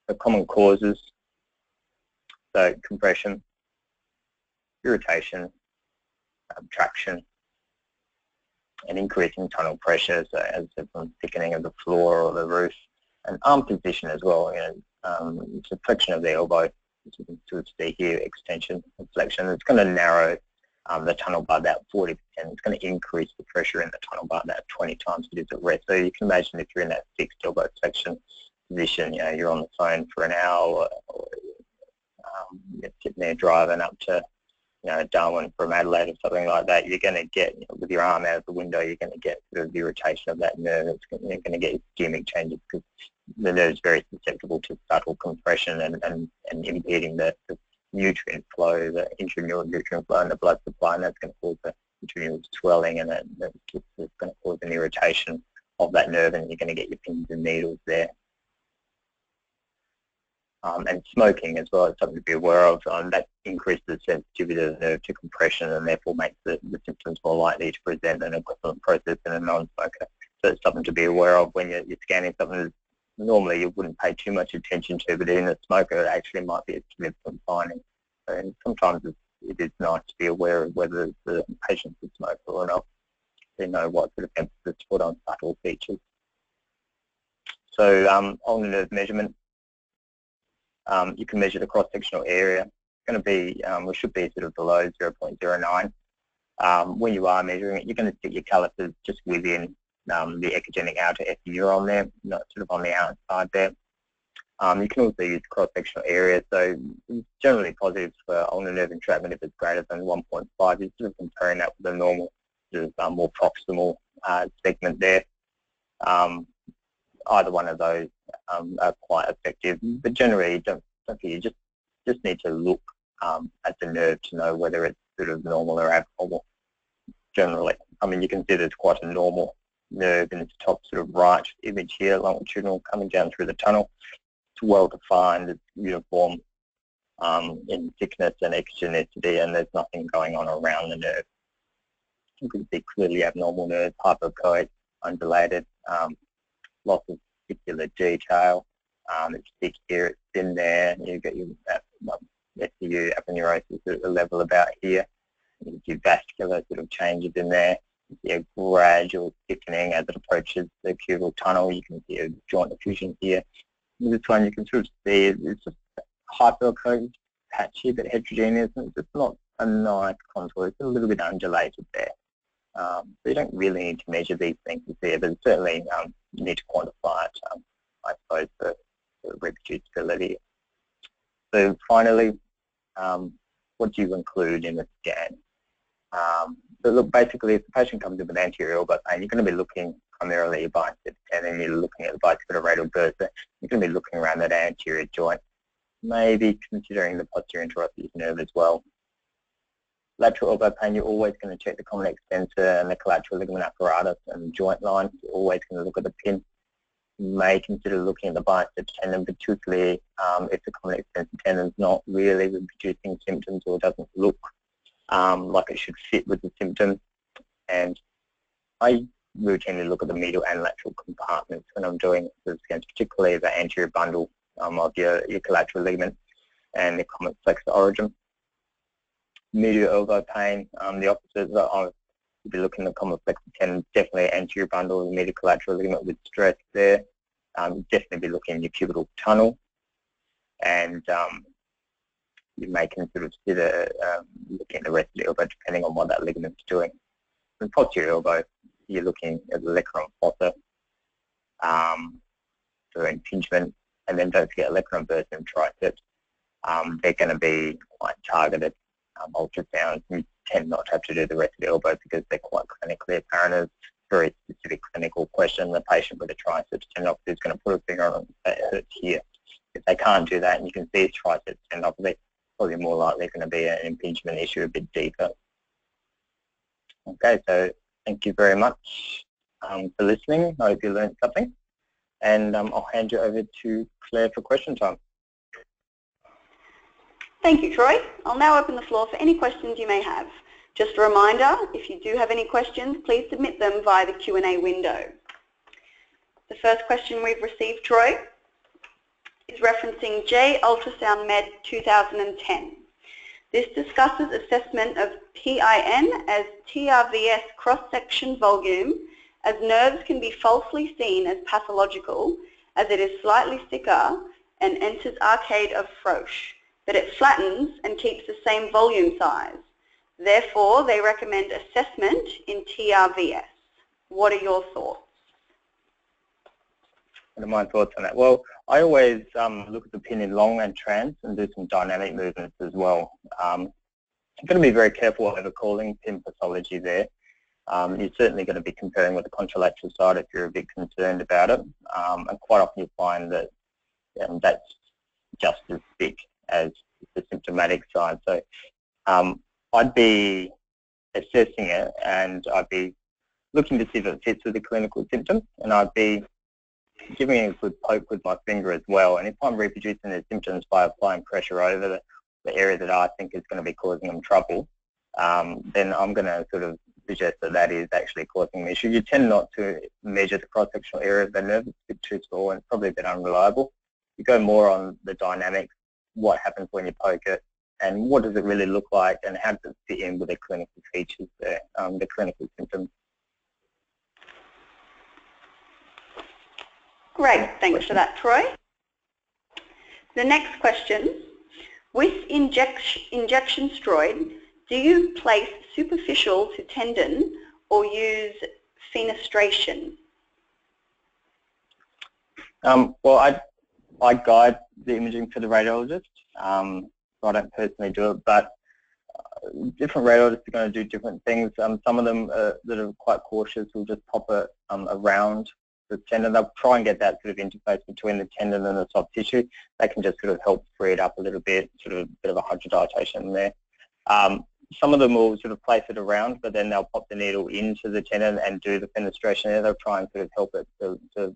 The common causes, so compression, irritation, traction, and increasing tunnel pressure, so as from thickening of the floor or the roof, and arm position as well. It's a flexion of the elbow, as you can sort of see here, extension and flexion. It's going to narrow the tunnel by about 40%. It's going to increase the pressure in the tunnel by about 20 times it is at rest. So you can imagine if you're in that fixed elbow flexion position, you're on the phone for an hour, or you're sitting there driving up to Darwin from Adelaide or something like that, you're going to get, with your arm out of the window, you're going to get sort of irritation of that nerve. You're going to get ischemic changes because the nerve is very susceptible to subtle compression and impeding the nutrient flow, the intramural nutrient flow and the blood supply, and that's going to cause the intramural swelling, and it's going to cause an irritation of that nerve, and you're going to get your pins and needles there. And smoking as well is something to be aware of. That increases the sensitivity of the nerve to compression, and therefore makes the symptoms more likely to present an equivalent process in a non-smoker. So it's something to be aware of when you're scanning something that normally you wouldn't pay too much attention to, but in a smoker it actually might be a significant finding. And sometimes it is nice to be aware of whether the patient's a smoker or not. They know what sort of emphasis to put on subtle features. So ulnar nerve measurement. You can measure the cross-sectional area. It's going to be, we should be sort of below 0.09. When you are measuring it, you're going to stick your calipers just within the echogenic outer epineuron there, not sort of on the outside there. You can also use cross-sectional area, so it's generally positive for ulnar nerve entrapment if it's greater than 1.5. You're sort of comparing that with a normal, sort of more proximal segment there. Either one of those are quite effective, but generally you just need to look at the nerve to know whether it's sort of normal or abnormal. Generally, I mean, you can see there's quite a normal nerve in its top sort of right image here, longitudinal, coming down through the tunnel. It's well defined, it's uniform in thickness and echogenicity, and there's nothing going on around the nerve. You can see clearly abnormal nerve, hypoechoic, undulated, lots of particular detail. It's thick here, it's thin there. You get your SCU aponeurosis at a level about here. You see vascular sort of changes in there. You see a gradual thickening as it approaches the cubital tunnel. You can see a joint effusion here. With this one, you can sort of see it's just hypoechoic, patchy, but heterogeneous, and it's just not a nice contour. It's a little bit undulated there. So you don't really need to measure these things to see it, but certainly you need to quantify it, I suppose, for reproducibility. So finally, what do you include in the scan? So look, basically, if the patient comes in with anterior elbow pain, you're going to be looking primarily your bicep tendon, you're looking at the bicipital radial bursa, you're going to be looking around that anterior joint, maybe considering the posterior interosseous nerve as well. Lateral elbow pain, you're always going to check the common extensor and the collateral ligament apparatus and the joint line. You're always going to look at the pin. You may consider looking at the bicep tendon, particularly if the common extensor tendon is not really producing symptoms or doesn't look like it should fit with the symptom. And I routinely look at the medial and lateral compartments when I'm doing the scans, particularly the anterior bundle of your collateral ligament and the common flexor origin. Medial elbow pain, the opposite, I'll be looking at common flexor tendon, definitely anterior bundle of the medial collateral ligament with stress there. Definitely be looking at your cubital tunnel, and you may consider looking at the rest of the elbow depending on what that ligament's doing. In posterior elbow, you're looking at the olecranon fossa for impingement, and then don't forget olecranon bursa and triceps. They're going to be quite targeted ultrasounds. You tend not to have to do the rest of the elbow because they're quite clinically apparent. As very specific clinical question. The patient with a triceps tendinopathy is going to put a finger on it hurts here. If they can't do that and you can see it's triceps tendinopathy, probably more likely going to be an impingement issue a bit deeper. Okay, so thank you very much for listening. I hope you learned something. And I'll hand you over to Claire for question time. Thank you, Troy. I'll now open the floor for any questions you may have. Just a reminder, if you do have any questions, please submit them via the Q&A window. The first question we've received, Troy, is referencing J Ultrasound Med 2010. This discusses assessment of PIN as TRVS cross-section volume, as nerves can be falsely seen as pathological, as it is slightly thicker and enters arcade of Frosch, but it flattens and keeps the same volume size. Therefore, they recommend assessment in TRVS. What are your thoughts? What are my thoughts on that? Well, I always look at the pin in long and trans and do some dynamic movements as well. I'm going to be very careful over calling pin pathology there. You're certainly going to be comparing with the contralateral side if you're a bit concerned about it. And quite often you find that that's just as thick as the symptomatic side. So I'd be assessing it and I'd be looking to see if it fits with the clinical symptom, and I'd be giving it a good poke with my finger as well. And if I'm reproducing the symptoms by applying pressure over the area that I think is going to be causing them trouble, then I'm going to sort of suggest that that is actually causing an issue. You tend not to measure the cross-sectional area of the nerve. It's a bit too small and probably a bit unreliable. You go more on the dynamics, what happens when you poke it, and what does it really look like, and how does it fit in with the clinical features there, the clinical symptoms. Great, thanks for that, Troy. The next question, with injection steroid, do you place superficial to tendon or use fenestration? Well, I guide the imaging for the radiologist. So I don't personally do it, but different radiologists are going to do different things. Some of them that are quite cautious will just pop it around the tendon. They'll try and get that sort of interface between the tendon and the soft tissue. They can just sort of help free it up a little bit, sort of a bit of a hydrodilatation there. Some of them will sort of place it around, but then they'll pop the needle into the tendon and do the fenestration there. They'll try and sort of help it, the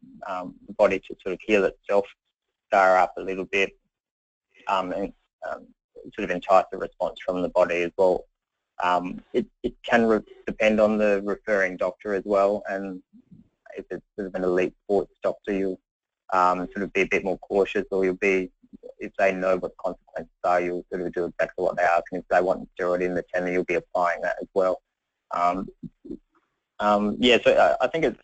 body to sort of heal itself, scar up a little bit, and sort of entice the response from the body as well. It can depend on the referring doctor as well, and if it's sort of an elite sports doctor, you'll sort of be a bit more cautious, or you'll be, if they know what the consequences are, you'll sort of do exactly what they ask, and if they want steroid in the tendon, you'll be applying that as well. Yeah, so I think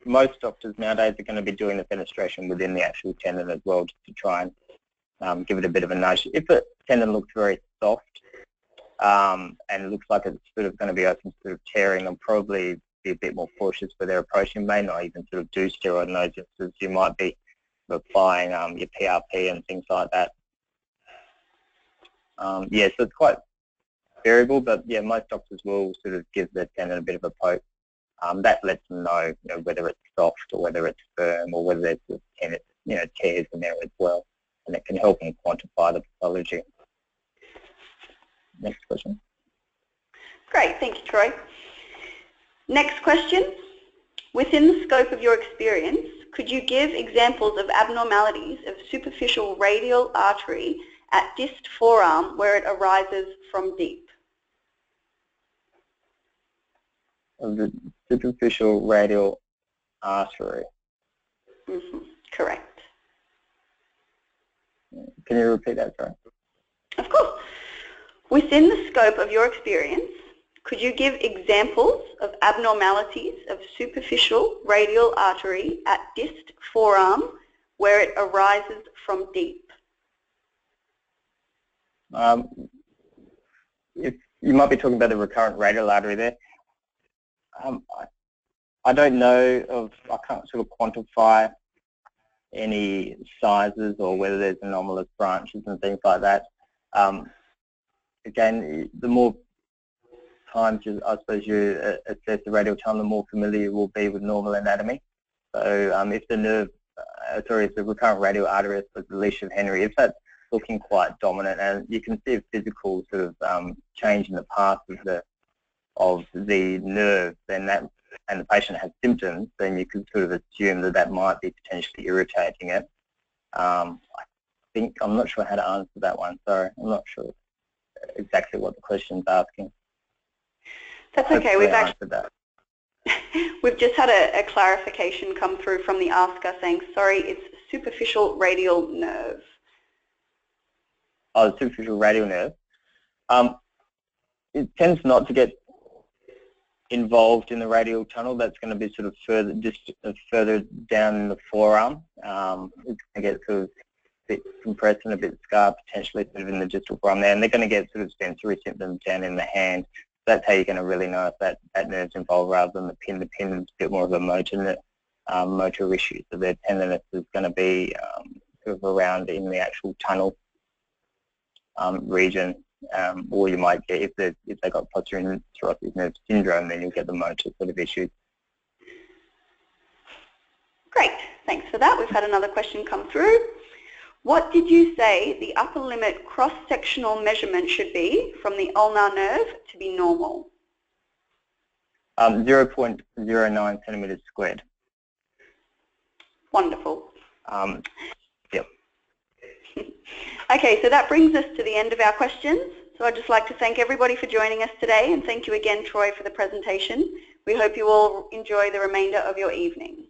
most doctors nowadays are going to be doing the fenestration within the actual tendon as well, just to try and give it a bit of a nudge. If the tendon looks very soft and looks like it's sort of going to be open, sort of tearing, they'll probably be a bit more cautious with their approach. You may not even sort of do steroid in those instances. You might be applying your PRP and things like that. Yeah, so it's quite variable, but yeah, most doctors will sort of give the tendon a bit of a poke that lets them know, whether it's soft or whether it's firm or whether there's tears in there as well, and it can help them quantify the pathology. Next question. Great, thank you, Troy. Next question. Within the scope of your experience, could you give examples of abnormalities of superficial radial artery at distal forearm where it arises from deep? Of the superficial radial artery. Correct. Can you repeat that, sorry? Of course. Within the scope of your experience, could you give examples of abnormalities of superficial radial artery at distal forearm where it arises from deep? If you might be talking about the recurrent radial artery there. I don't know I can't sort of quantify any sizes or whether there's anomalous branches and things like that. Again, the more times I suppose you assess the radial tunnel, the more familiar you will be with normal anatomy. So if the if the recurrent radial artery is the leash of Henry, if that's looking quite dominant and you can see a physical sort of change in the path of the nerve, then and the patient has symptoms, then you can sort of assume that might be potentially irritating it. I'm not sure how to answer that one. Sorry, I'm not sure exactly what the question's asking. That's okay. We've just had a clarification come through from the asker saying, sorry, it's superficial radial nerve. Oh, the superficial radial nerve. It tends not to get involved in the radial tunnel. That's going to be sort of further down in the forearm. It's going to get sort of a bit compressed and a bit scarred, potentially sort of in the distal forearm there, and they're going to get sort of sensory symptoms down in the hand. That's how you're going to really know if that nerve's involved rather than the pin. The pin is a bit more of a motor issue. So their tenderness is going to be sort of around in the actual tunnel region. Or you might get, if they got posterior thoracic nerve syndrome, then you'll get the motor sort of issues. Great, thanks for that. We've had another question come through. What did you say the upper limit cross-sectional measurement should be from the ulnar nerve to be normal? 0.09 centimeters squared. Wonderful. Yep. Okay, so that brings us to the end of our questions. So I'd just like to thank everybody for joining us today, and thank you again, Troy, for the presentation. We hope you all enjoy the remainder of your evening.